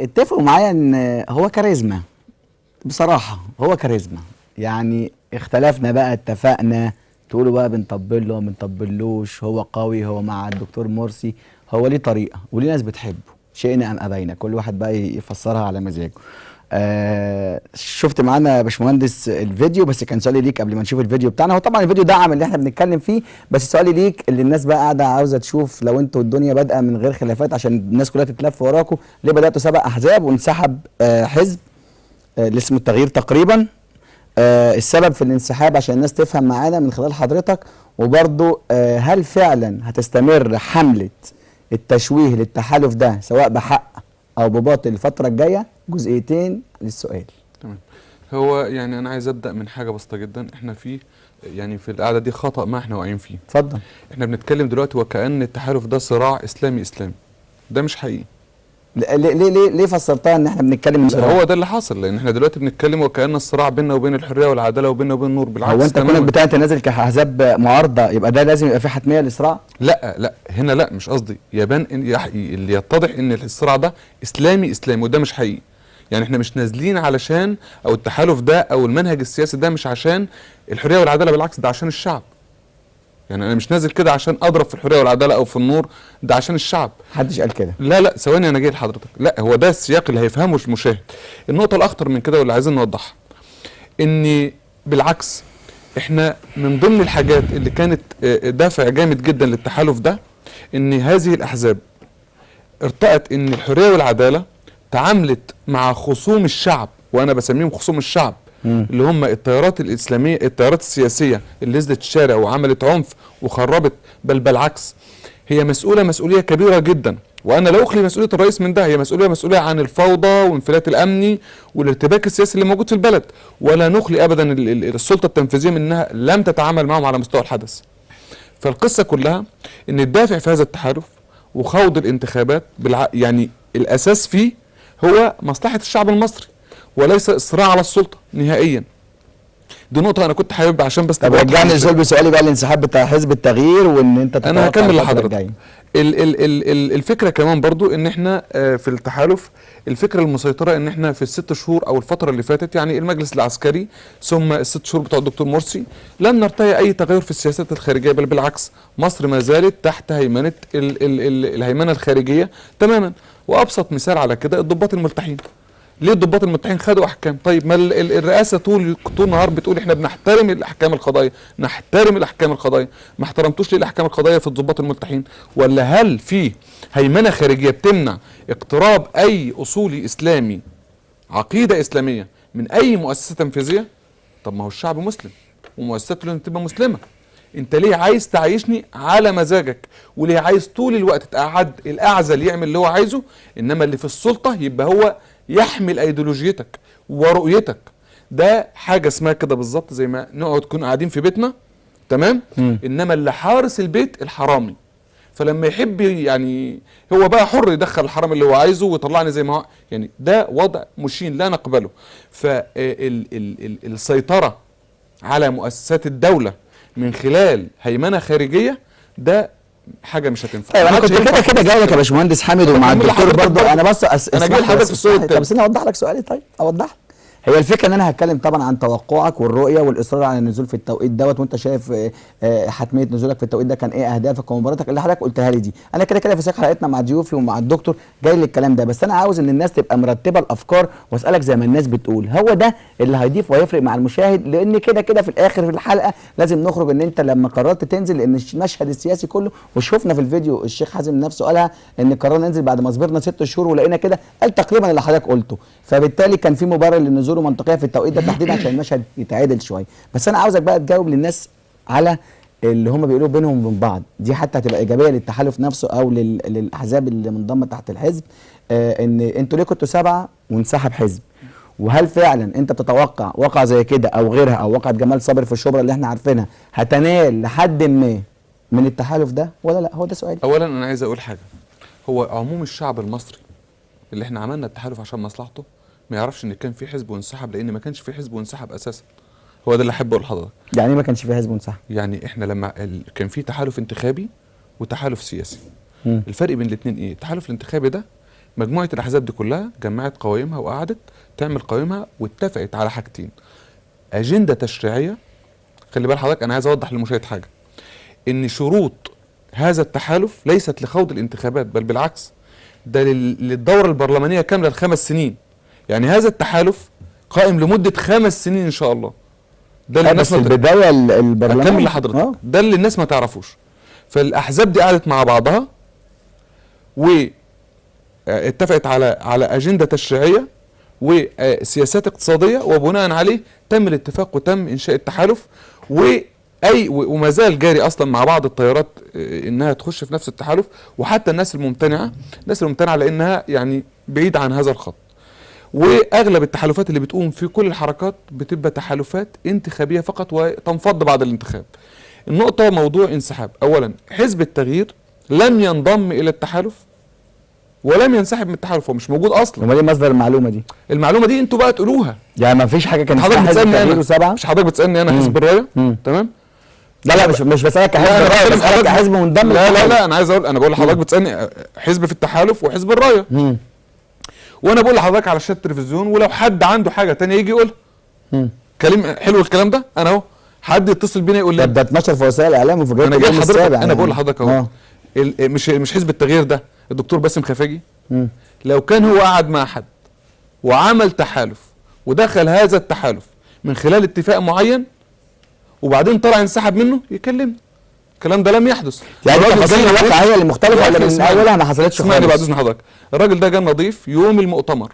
اتفقوا معايا ان هو كاريزما، بصراحة هو كاريزما، يعني اختلفنا بقى اتفقنا، تقولوا بقى بنطبل له ما بنطبلوش، هو قوي، هو مع الدكتور مرسي، هو ليه طريقة وليه ناس بتحبه، شئنا ام ابينا، كل واحد بقى يفسرها على مزاجه. شفت معانا يا باشمهندس الفيديو، بس كان سؤالي ليك قبل ما نشوف الفيديو بتاعنا، هو طبعا الفيديو دعم اللي احنا بنتكلم فيه، بس سؤالي ليك اللي الناس بقى قاعده عاوزه تشوف، لو انتوا الدنيا بادئه من غير خلافات عشان الناس كلها تتلف وراكم، ليه بداتوا 7 احزاب وانسحب حزب اللي اسمه التغيير تقريبا؟ السبب في الانسحاب عشان الناس تفهم معانا من خلال حضرتك، وبرضو هل فعلا هتستمر حمله التشويه للتحالف ده سواء بحق او بباطل الفتره الجايه؟ جزئيتين للسؤال. تمام. هو يعني انا عايز ابدا من حاجه بسيطه جدا، احنا في يعني في القعده دي خطا ما احنا واقعين فيه. اتفضل. احنا بنتكلم دلوقتي وكأن التحالف ده صراع اسلامي، ده مش حقيقي. ليه فسرتها ان احنا بنتكلم صراع؟ هو ده اللي حاصل، لان احنا دلوقتي بنتكلم وكأن الصراع بيننا وبين الحريه والعداله وبيننا وبين النور. بالعكس، هو انت كونك بتاعت نازل كاحزاب معارضه يبقى ده لازم يبقى في حتميه للصراع؟ لا هنا لا، مش قصدي، يبان اللي يتضح ان الصراع ده اسلامي وده مش حقيقي. يعني احنا مش نازلين علشان، او التحالف ده او المنهج السياسي ده مش عشان الحريه والعداله، بالعكس ده عشان الشعب. يعني انا مش نازل كده عشان اضرب في الحريه والعداله او في النور، ده عشان الشعب. محدش قال كده. لا ثواني، انا جاي لحضرتك. لا، هو ده السياق اللي هيفهمه المشاهد. النقطه الاخطر من كده واللي عايزين نوضحها ان بالعكس احنا من ضمن الحاجات اللي كانت دافع جامد جدا للتحالف ده ان هذه الاحزاب ارتأت ان الحريه والعداله تعاملت مع خصوم الشعب، وانا بسميهم خصوم الشعب، اللي هم التيارات الاسلاميه، التيارات السياسيه اللي نزلت الشارع وعملت عنف وخربت، بل بالعكس هي مسؤوليه كبيره جدا. وانا لا اخلي مسؤوليه الرئيس من ده، هي مسؤوليه عن الفوضى والانفلات الامني والارتباك السياسي اللي موجود في البلد، ولا نخلي ابدا السلطه التنفيذيه من انها لم تتعامل معهم على مستوى الحدث. فالقصه كلها ان الدافع في هذا التحالف وخوض الانتخابات يعني الاساس فيه هو مصلحه الشعب المصري، وليس الصراع على السلطه نهائيا. دي نقطه انا كنت حابب عشان بس طب رجعني لسؤال سؤالي بقى، الانسحاب بتاع حزب التغيير وان انت انا هكمل الفترة لحضرتك. الجاية. الفكره كمان برضو ان احنا في التحالف الفكره المسيطره ان احنا في ال6 شهور او الفتره اللي فاتت، يعني المجلس العسكري ثم ال6 شهور بتوع الدكتور مرسي، لم نرتقي اي تغير في السياسات الخارجيه، بل بالعكس مصر ما زالت تحت هيمنه الهيمنه الخارجيه تماما. وابسط مثال على كده الضباط الملتحين. ليه الضباط الملتحين خدوا احكام؟ طيب ما الرئاسه طول النهار بتقول احنا بنحترم الاحكام القضائيه، نحترم الاحكام القضائيه، ما احترمتوش ليه الاحكام القضائيه في الضباط الملتحين؟ ولا هل في هيمنه خارجيه بتمنع اقتراب اي اصولي اسلامي، عقيده اسلاميه، من اي مؤسسه تنفيذيه؟ طب ما هو الشعب مسلم ومؤسساته لازم تبقى مسلمه. انت ليه عايز تعيشني على مزاجك؟ وليه عايز طول الوقت تقعد الاعزل يعمل اللي هو عايزه، انما اللي في السلطه يبقى هو يحمل ايديولوجيتك ورؤيتك؟ ده حاجه اسمها كده بالظبط زي ما نقعد نكون قاعدين في بيتنا تمام، انما اللي حارس البيت الحرامي. فلما يحب يعني هو بقى حر يدخل الحرام اللي هو عايزه ويطلعني زي ما هو، يعني ده وضع مشين لا نقبله. فالسيطره على مؤسسات الدوله من خلال هيمنه خارجيه ده حاجه مش هتنفع. طيب انا كنت كده جاي لك يا باشمهندس حامد ومع الدكتور برضه، انا بس انا جاي لحضرتك في السؤال التاني. طب بس انا اوضح لك سؤالي. طيب اوضح. هي الفكره ان انا هتكلم طبعا عن توقعك والرؤيه والاصرار على النزول في التوقيت دوت، وانت شايف حتميه نزولك في التوقيت ده كان ايه اهدافك ومباراتك اللي حضرتك قلتها لي دي. انا كده في سياق حلقتنا مع ضيوفي ومع الدكتور جاي للكلام ده، بس انا عاوز ان الناس تبقى مرتبه الافكار واسالك زي ما الناس بتقول، هو ده اللي هيضيف وهيفرق مع المشاهد؟ لان كده في الاخر في الحلقه لازم نخرج ان انت لما قررت تنزل، لان المشهد السياسي كله، وشفنا في الفيديو الشيخ حازم نفسه قالها ان قررنا ننزل بعد ما صبرنا 6 شهور ولقينا كده، قال تقريبا اللي حضرتك قلته، فبالتالي كان في مبرر للنزول ومنطقيه في التوقيت ده تحديدا عشان المشهد يتعادل شويه. بس انا عاوزك بقى تجاوب للناس على اللي هم بيقولوا بينهم وبين بعض، دي حتى هتبقى ايجابيه للتحالف نفسه او للاحزاب اللي منضمه تحت الحزب، ان انتوا ليه كنتوا 7 وانسحب حزب؟ وهل فعلا انت بتتوقع واقعه زي كده او غيرها او واقعه جمال صابر في الشبرا اللي احنا عارفينها هتنال لحد ما من التحالف ده ولا لا؟ هو ده سؤالي. اولا انا عايز اقول حاجه، هو عموم الشعب المصري اللي احنا عملنا التحالف عشان مصلحته ما يعرفش ان كان في حزب وانسحب، لان ما كانش في حزب وانسحب اساسا. هو ده اللي احب اقول لحضرتك. يعني ما كانش في حزب وانسحب؟ يعني احنا لما كان في تحالف انتخابي وتحالف سياسي. الفرق بين الاثنين ايه؟ التحالف الانتخابي ده مجموعه الاحزاب دي كلها جمعت قوائمها وقعدت تعمل قوائمها واتفقت على حاجتين: اجنده تشريعيه. خلي بال حضرتك انا عايز اوضح للمشاهد حاجه، ان شروط هذا التحالف ليست لخوض الانتخابات، بل بالعكس ده للدوره البرلمانيه كامله ل5 سنين. يعني هذا التحالف قائم لمده 5 سنين ان شاء الله. ده اللي الناس البدايه البرلمان اكمل لحضرتك. ده اللي الناس ما تعرفوش. فالاحزاب دي قعدت مع بعضها واتفقت على اجنده تشريعيه وسياسات اقتصاديه، وبناء عليه تم الاتفاق وتم انشاء التحالف، وما زال جاري اصلا مع بعض التيارات انها تخش في نفس التحالف، وحتى الناس الممتنعه لانها يعني بعيد عن هذا الخط. واغلب التحالفات اللي بتقوم في كل الحركات بتبقى تحالفات انتخابيه فقط وتنفض بعد الانتخاب. النقطه موضوع انسحاب. اولا حزب التغيير لم ينضم الى التحالف ولم ينسحب من التحالف، هو مش موجود اصلا. امال ايه مصدر المعلومه دي؟ المعلومه دي انتوا بقى تقولوها. يعني ما فيش حاجه كانت حضرتك بتسالني انا، مش حضرتك بتسالني انا حزب الرايه تمام؟ لا مش بسالك كحزب الرايه، بسالك كحزب منضم. لا انا عايز اقول، انا بقول لحضرتك بتسالني حزب في التحالف وحزب الرايه، وانا بقول لحضرتك على شاشه التلفزيون، ولو حد عنده حاجه ثانيه يجي يقولها. كلام حلو الكلام ده، انا اهو حد يتصل بينا يقول لي ده اتنشر في وسائل الاعلام وفي جريده اليوم السابع. انا بقول لحضرتك اهو مش حزب التغيير ده الدكتور باسم خفاجي لو كان هو قعد مع حد وعمل تحالف ودخل هذا التحالف من خلال اتفاق معين وبعدين طلع انسحب منه يكلمني. الكلام ده لم يحدث. يعني التفاصيل الواقعيه اللي مختلفه ولا من اولها ما حصلتش خالص؟ اسمعني بعد اذن حضرتك. الراجل ده جه نظيف يوم المؤتمر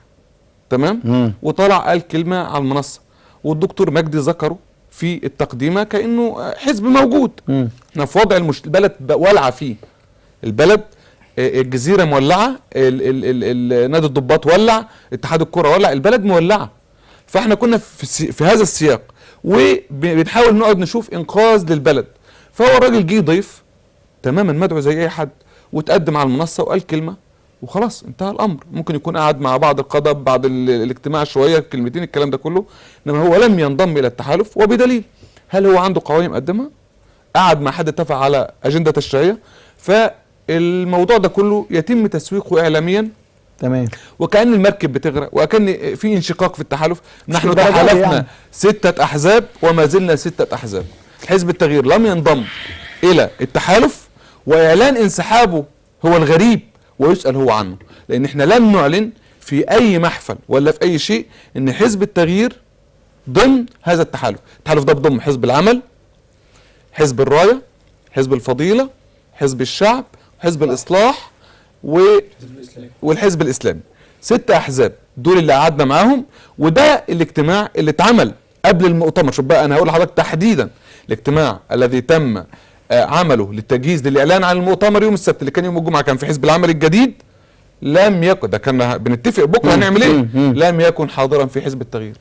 تمام، وطلع قال كلمه على المنصه، والدكتور مجدي ذكره في التقديمه كانه حزب موجود. احنا في وضع البلد ولعه فيه، البلد الجزيره مولعه، نادي الضباط ولع، اتحاد الكره ولع، البلد مولعه. فاحنا كنا في هذا السياق وبنحاول نقعد نشوف انقاذ للبلد. فهو الراجل جه ضيف تماما مدعو زي اي حد، وتقدم على المنصه وقال كلمه وخلاص انتهى الامر. ممكن يكون قاعد مع بعض القادة بعد الاجتماع شويه كلمتين الكلام ده كله، انما هو لم ينضم الى التحالف. وبدليل هل هو عنده قوائم قدمها؟ قعد مع حد اتفق على اجنده تشريعيه؟ فالموضوع ده كله يتم تسويقه اعلاميا تمام. وكأن المركب بتغرق وكأن في انشقاق في التحالف. نحن بالدرجة دي تحالفنا يعني. 6 أحزاب وما زلنا 6 أحزاب. حزب التغيير لم ينضم إلى التحالف، وإعلان انسحابه هو الغريب ويسأل هو عنه، لأن احنا لم نعلن في أي محفل ولا في أي شيء إن حزب التغيير ضمن هذا التحالف. التحالف ده بضم حزب العمل، حزب الراية، حزب الفضيلة، حزب الشعب، حزب الإصلاح والحزب الإسلامي. 6 أحزاب دول اللي قعدنا معاهم، وده الاجتماع اللي اتعمل قبل المؤتمر. شوف بقى، أنا هقول لحضرتك تحديدا الاجتماع الذي تم عمله للتجهيز للإعلان عن المؤتمر يوم السبت اللي كان يوم الجمعة كان في حزب العمل الجديد. لم يكن، ده كنا بنتفق بكره هنعمل ايه، لم يكن حاضرا في حزب التغيير.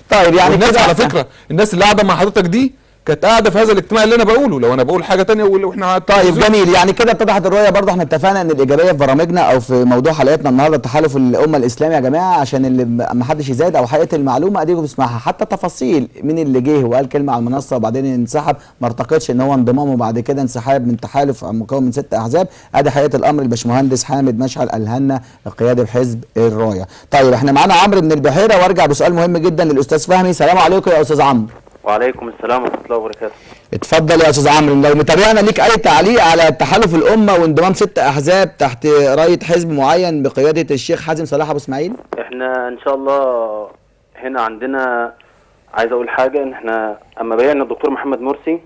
طيب يعني الناس كده على فكرة الناس اللي قاعدة مع حضرتك دي كانت قاعده في هذا الاجتماع اللي انا بقوله. لو انا بقول حاجه ثانيه واحنا طيب جميل. يعني كده اتضحت الرؤيه. برضه احنا اتفقنا ان الايجابيه في برامجنا او في موضوع حلقتنا النهارده تحالف الامه الاسلامي يا جماعه، عشان اللي ما حدش يزايد او حقيقه المعلومه اديكم بتسمعها. حتى تفاصيل مين اللي جه وقال كلمه على المنصه وبعدين انسحب، ما ارتقدش ان هو انضمام وبعد كده انسحاب من تحالف مكون من 6 احزاب. ادي حقيقه الامر الباشمهندس حامد مشعل الهنا القيادي بحزب الرايه. طيب احنا معانا عمرو من البحيره، وارجع بسؤال مهم جدا للاستاذ فهمي. السلام عليكم يا استاذ عمرو. وعليكم السلام ورحمة الله وبركاته. اتفضل يا استاذ عمرو. لو متابعنا ليك اي تعليق على تحالف الامه وانضمام 6 احزاب تحت رايه حزب معين بقياده الشيخ حازم صلاح ابو اسماعيل؟ احنا ان شاء الله هنا عندنا، عايز اقول حاجه، ان احنا اما بيعنا الدكتور محمد مرسي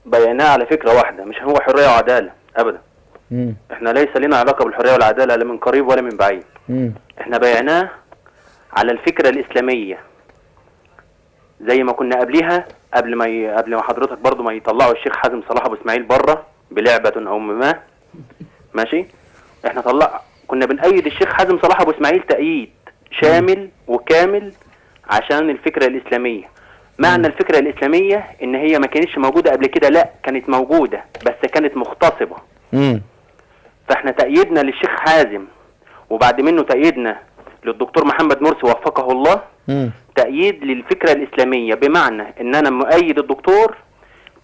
بيعناه على فكره واحده، مش هو حريه وعداله ابدا. احنا ليس لنا علاقه بالحريه والعداله لا من قريب ولا من بعيد. احنا بيعناه على الفكره الاسلاميه زي ما كنا قبليها، قبل ما حضرتك برضو ما يطلعوا الشيخ حازم صلاح ابو اسماعيل بره بلعبه او ما ماشي. احنا كنا بنأيد الشيخ حازم صلاح ابو اسماعيل تأييد شامل وكامل عشان الفكره الاسلاميه. معنى الفكره الاسلاميه ان هي ما كانتش موجوده قبل كده، لا كانت موجوده بس كانت مغتصبه. فاحنا تأييدنا للشيخ حازم وبعد منه تأييدنا للدكتور محمد مرسي وفقه الله تأييد للفكرة الإسلامية، بمعنى إن أنا مؤيد الدكتور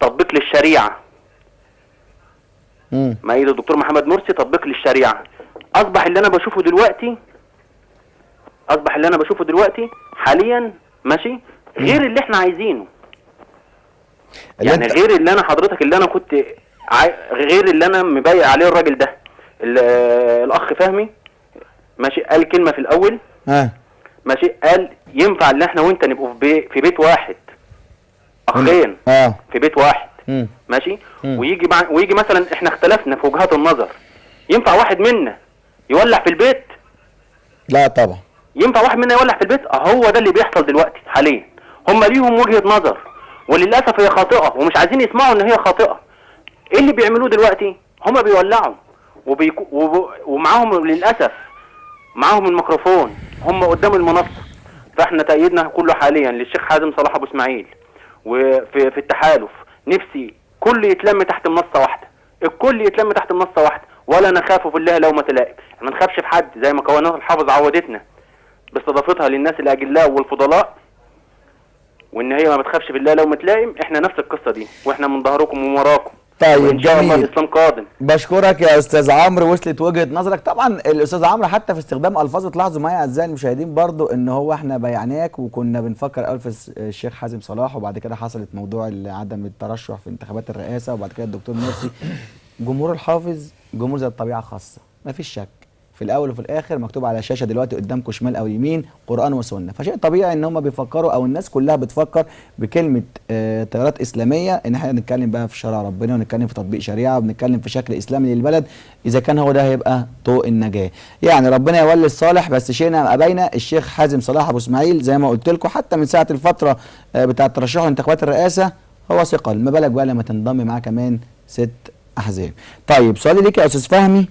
تطبيق للشريعة. مؤيد الدكتور محمد مرسي تطبيق للشريعة. أصبح اللي أنا بشوفه دلوقتي حاليا ماشي غير اللي إحنا عايزينه. يعني غير اللي أنا حضرتك اللي أنا كنت غير اللي أنا مبايع عليه الراجل ده. الأخ فهمي ماشي قال كلمة في الأول ماشي، قال ينفع ان احنا وانت نبقوا في بيت واحد، اخين في بيت واحد ماشي، ويجي مثلا احنا اختلفنا في وجهات النظر، ينفع واحد منا يولع في البيت؟ لا طبعا. ينفع واحد منا يولع في البيت؟ هو ده اللي بيحصل دلوقتي حاليا. هم ليهم وجهة نظر وللاسف هي خاطئة ومش عايزين يسمعوا ان هي خاطئة. ايه اللي بيعملوه دلوقتي؟ هم بيولعوا ومعاهم للاسف معاهم الميكروفون، هم قدام المنصة. فاحنا تأييدنا كله حاليا للشيخ حازم صلاح ابو اسماعيل وفي التحالف. نفسي كل يتلم تحت منصة واحدة، الكل يتلم تحت منصة واحدة، ولا نخاف في الله لومة لائم. ما نخافش في حد زي ما قوانين الحافظ عودتنا باستضافتها للناس الاجلاء والفضلاء، وان هي ما بتخافش في الله لومة لائم. احنا نفس القصة دي واحنا من ظهركم ومراكم. طيب ان شاء الله الاسلام قادم. بشكرك يا استاذ عمرو، وصلت وجهه نظرك. طبعا الاستاذ عمرو حتى في استخدام الفاظ، تلاحظوا معايا اعزائي المشاهدين برضو ان هو احنا بيعناك وكنا بنفكر اول في الشيخ حازم صلاح، وبعد كده حصلت موضوع عدم الترشح في انتخابات الرئاسه، وبعد كده الدكتور مرسي. جمهور الحافظ جمهور ذات طبيعه خاصه، ما فيش شك. في الاول وفي الاخر مكتوب على الشاشه دلوقتي قدامكم شمال او يمين قران وسنه، فشيء طبيعي ان هم بيفكروا او الناس كلها بتفكر بكلمه تيارات اسلاميه ان احنا نتكلم بقى في شرع ربنا ونتكلم في تطبيق شريعه وبنتكلم في شكل اسلامي للبلد، اذا كان هو ده هيبقى طوق النجاه. يعني ربنا يولي الصالح، بس شئنا ام ابينا الشيخ حازم صلاح ابو اسماعيل زي ما قلت لكم حتى من ساعه الفتره بتاعه ترشحه لانتخابات الرئاسه هو ثقل، ما بالك بقى لما تنضم معاه كمان 6 احزاب. طيب سؤالي ليك يا استاذ فهمي،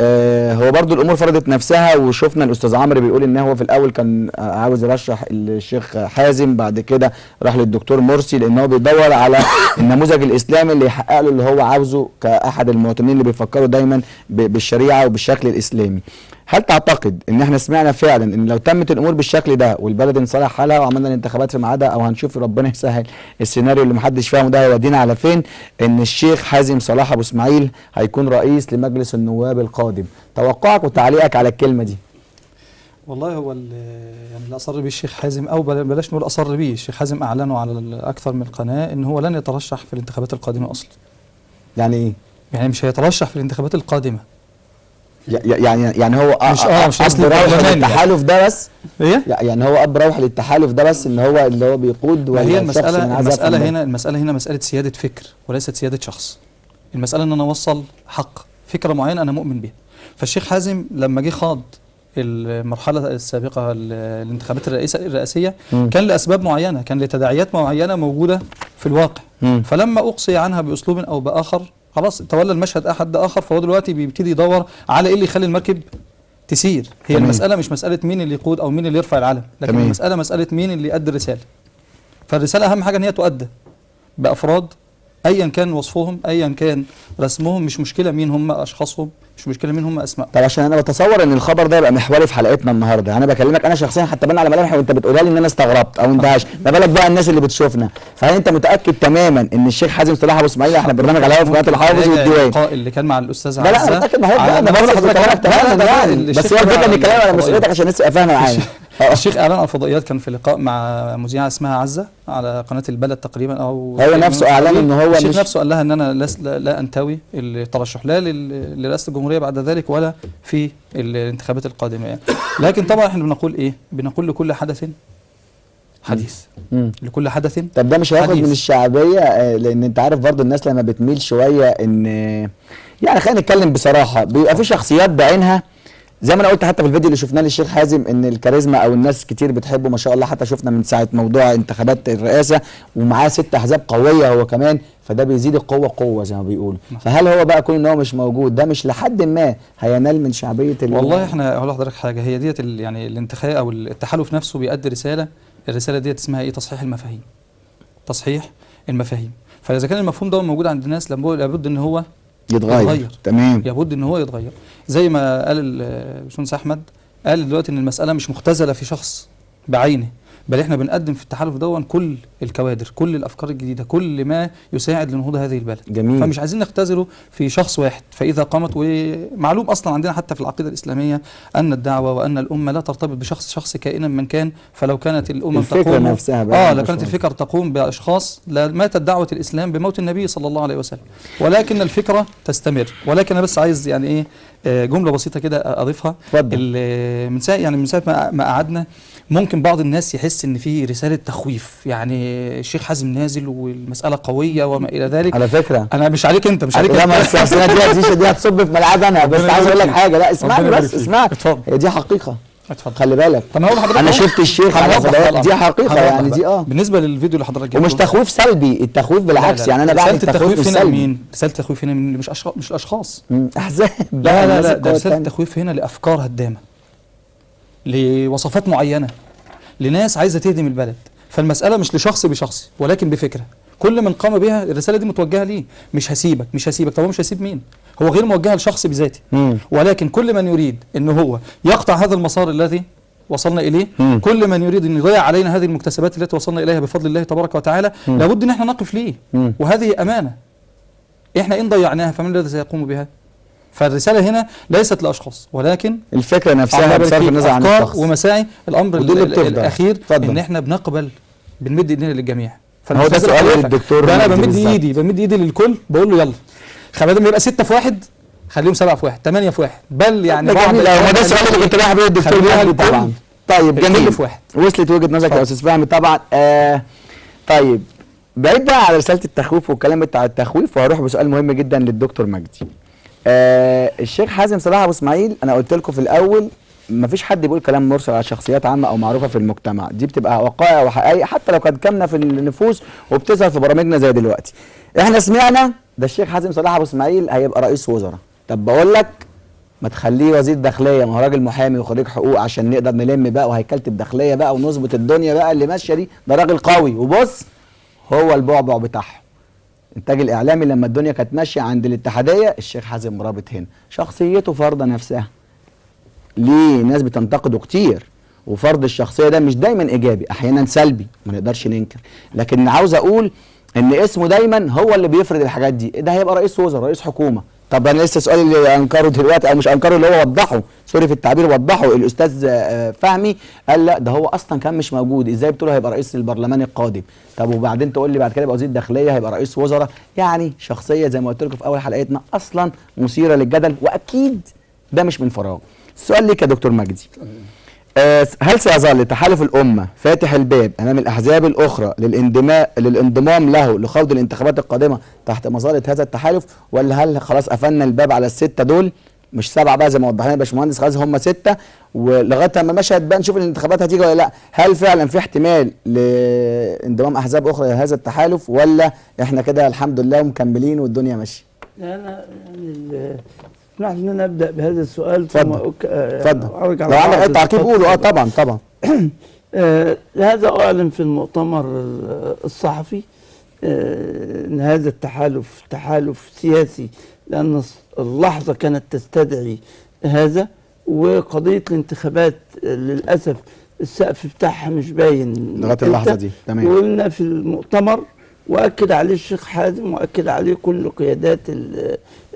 هو برضو الامور فرضت نفسها، وشفنا الاستاذ عمرو بيقول ان هو في الاول كان عاوز يرشح الشيخ حازم، بعد كده راح للدكتور مرسي لان هو بيدور على النموذج الاسلامي اللي يحقق له اللي هو عاوزه كاحد المواطنين اللي بيفكروا دايما بالشريعه وبالشكل الاسلامي. هل تعتقد ان احنا سمعنا فعلا ان لو تمت الامور بالشكل ده والبلد انصلح حالها وعملنا الانتخابات في ميعادها، او هنشوف ربنا يسهل السيناريو اللي محدش فاهمه ده هيودينا على فين، ان الشيخ حازم صلاح ابو اسماعيل هيكون رئيس لمجلس النواب القادم؟ توقعك وتعليقك على الكلمه دي. والله هو يعني اللي اصر بيه الشيخ حازم، او بلاش نقول اصر بيه، الشيخ حازم اعلنوا على اكثر من قناه ان هو لن يترشح في الانتخابات القادمه اصلا. يعني ايه؟ يعني مش هيترشح في الانتخابات القادمه. يعني هو مش اصل روح للتحالف ده بس؟ ايه؟ يعني هو روح للتحالف ده بس ان هو اللي هو بيقود، ولا هي المساله هنا مساله سياده فكر وليست سياده شخص. المساله ان انا اوصل حق فكره معينه انا مؤمن بيها. فالشيخ حازم لما جه خاض المرحله السابقه الانتخابات الرئاسيه كان لاسباب معينه، كان لتداعيات معينه موجوده في الواقع. فلما اقصي عنها باسلوب او باخر خلاص تولى المشهد احد اخر، فهو دلوقتي بيبتدي يدور على ايه اللي يخلي المركب تسير. هي المساله مش مساله مين اللي يقود او مين اللي يرفع العلم، لكن المساله مساله مين اللي يؤدي الرساله. فالرساله اهم حاجه ان هي تؤدى بافراد ايا كان وصفهم، ايا كان رسمهم، مش مشكله مين هم اشخاصهم، مش مشكله مين هم اسمائهم. طب عشان انا بتصور ان الخبر ده يبقى محوري في حلقتنا النهارده، انا بكلمك انا شخصيا حتى بان على ملامحي وانت بتقولها لي ان انا استغربت او اندهشت، ما بالك بقى الناس اللي بتشوفنا. فهل انت متاكد تماما ان الشيخ حازم صلاح ابو اسماعيل، احنا برنامج على الهواء في قناه الحافظ والديوان، اللقاء اللي كان مع الاستاذ عزه؟ لا انا متاكد، ما هو انا بقول لحضرتك تماما، بس هو الفكره ان الكلام على مسؤوليتك عشان الناس تبقى فاهمه معايا. الشيخ اعلن على الفضائيات، كان في لقاء مع مذيعه اسمها عزه على قناه البلد تقريبا، او هو نفسه اعلن ان هو الشيخ نفسه قال لها ان انا لا انتوي الترشح لا لرئاسه الجمهوريه بعد ذلك ولا في الانتخابات القادمه يعني. لكن طبعا احنا بنقول ايه؟ بنقول لكل حدث حديث. لكل حدث. طب ده مش هياخد من الشعبيه؟ لان انت عارف برضو الناس لما بتميل شويه ان يعني خلينا نتكلم بصراحه، بيبقى في شخصيات بعينها زي ما انا قلت حتى في الفيديو اللي شفناه للشيخ حازم ان الكاريزما او الناس كتير بتحبه ما شاء الله، حتى شفنا من ساعه موضوع انتخابات الرئاسه ومعاه 6 احزاب قويه هو كمان، فده بيزيد القوه قوه زي ما بيقولوا. فهل هو بقى كون ان هو مش موجود ده مش لحد ما هينال من شعبيه والله احنا هقول لحضرتك حاجه، هي ديت يعني الانتخاب او التحالف نفسه بيؤدي رساله، الرساله ديت اسمها ايه؟ تصحيح المفاهيم. تصحيح المفاهيم. فاذا كان المفهوم ده موجود عند الناس لابد ان هو يتغير. تمام. لابد ان هو يتغير. زي ما قال الباشمهندس احمد، قال دلوقتي ان المساله مش مختزله في شخص بعينه، بل احنا بنقدم في التحالف دون كل الكوادر، كل الافكار الجديده، كل ما يساعد لنهوض هذه البلد. جميل. فمش عايزين نختزله في شخص واحد. فاذا قامت، ومعلوم اصلا عندنا حتى في العقيده الاسلاميه ان الدعوه وان الامه لا ترتبط بشخص كائنا من كان، فلو كانت الامم تقوم نفسها لو كانت الفكر تقوم باشخاص لماتت دعوه الاسلام بموت النبي صلى الله عليه وسلم، ولكن الفكره تستمر. ولكن انا بس عايز يعني ايه جمله بسيطه كده اضيفها. من ساعه ما قعدنا ممكن بعض الناس يحس ان في رساله تخويف، يعني الشيخ حازم نازل والمساله قويه وما الى ذلك. على فكره انا مش عليك انت، مش عليك انت. لا دي هتصب في ملعب انا، بس عايز اقول لك حاجه. لا اسمعني بس، اسمعني، هي دي حقيقه. اتفضل. خلي بالك. طب انا هقول لحضرتك، انا شفت الشيخ على فضائيات، دي حقيقه يعني دي بالنسبه للفيديو اللي حضرتك ومش تخويف سلبي، التخويف بالعكس. لا لا. يعني انا بعد التخويف هنا مين؟ رساله التخويف هنا مش الاشخاص، احزاب. لا ده رساله التخويف هنا لافكار هدامه، لوصفات معينه، لناس عايزه تهدم البلد. فالمساله مش لشخص بشخص ولكن بفكره، كل من قام بها الرساله دي متوجهه ليه. مش هسيبك. طب هو مش هيسيب مين؟ هو غير موجهه لشخص بذاته، ولكن كل من يريد ان هو يقطع هذا المسار الذي وصلنا اليه، كل من يريد ان يضيع علينا هذه المكتسبات التي وصلنا اليها بفضل الله تبارك وتعالى، لابد ان احنا نقف ليه. وهذه امانه، احنا ان ضيعناها فمن الذي سيقوم بها؟ فالرساله هنا ليست لاشخاص، ولكن الفكره نفسها بصرف النظر عن الشخص ومساعي. الامر الاخير ان احنا بنمد ايدينا للجميع. هو ده سؤال للدكتور. انا بمد ايدي للكل، بقول له يلا بدل ما يبقى 6 في 1 خليهم 7 في 1 8 في 1، بل يعني بعض هو ده السؤال اللي كنت رايح بيه الدكتور فهمي طبعا. طيب جميل، وصلت وجهه نظرك يا استاذ فهمي طبعا. طيب بعيد بقى على رساله التخويف والكلام بتاع التخويف، وهروح بسؤال مهم جدا للدكتور مجدي. الشيخ حازم صلاح ابو اسماعيل، انا قلت لكم في الاول مفيش حد بيقول كلام مرسل على شخصيات عامه او معروفه في المجتمع، دي بتبقى وقائع وحقائق حتى لو كانت كامنه في النفوس وبتظهر في برامجنا زي دلوقتي. احنا سمعنا ده الشيخ حازم صلاح ابو اسماعيل هيبقى رئيس وزراء. طب بقول لك ما تخليه وزير داخليه، ما هو راجل محامي وخريج حقوق، عشان نقدر نلم بقى وهيكله الداخليه بقى ونظبط الدنيا بقى اللي ماشيه دي. ده راجل قوي. وبص هو البعبع بتاعهم انتاج الاعلامي لما الدنيا كانت ماشيه عند الاتحاديه، الشيخ حازم مرابط هنا شخصيته فرضه نفسها. ليه ناس بتنتقده كتير، وفرض الشخصيه ده مش دايما ايجابي، احيانا سلبي ما نقدرش ننكر، لكن عاوز اقول ان اسمه دايما هو اللي بيفرض الحاجات دي. ده هيبقى رئيس وزراء، رئيس حكومه. طب انا لسه سؤالي اللي انكره دلوقتي او مش انكره، اللي هو وضحه، سوري في التعبير، وضحه الاستاذ فهمي، قال لا ده هو اصلا كان مش موجود، ازاي بتقولوا هيبقى رئيس البرلمان القادم؟ طب وبعدين تقول لي بعد كده يبقى وزير داخليه، هيبقى رئيس وزراء. يعني شخصيه زي ما قلت لكم في اول حلقتنا اصلا مثيره للجدل، واكيد ده مش من فراغ. السؤال ليك يا دكتور مجدي، هل سيظل تحالف الأمة فاتح الباب أمام الأحزاب الأخرى للانضمام له لخوض الانتخابات القادمة تحت مظلة هذا التحالف، ولا هل خلاص قفلنا الباب على الستة دول، مش 7 بقى زي ما وضح لنا الباشمهندس، خلاص هم 6 ولغاية ما المشهد بقى نشوف الانتخابات هتيجي ولا لا؟ هل فعلا في احتمال لانضمام أحزاب أخرى لهذا التحالف، ولا احنا كده الحمد لله ومكملين والدنيا ماشية؟ أنا يعني اسمح لي ان انا ابدا بهذا السؤال. اتفضل اتفضل. لو عندك تعقيب قوله. طبعا طبعا. هذا اعلن في المؤتمر الصحفي ان هذا التحالف تحالف سياسي، لان اللحظه كانت تستدعي هذا، وقضيه الانتخابات للاسف السقف بتاعها مش باين لغايه اللحظه دي. تمام. وقلنا في المؤتمر، واكد عليه الشيخ حازم واكد عليه كل قيادات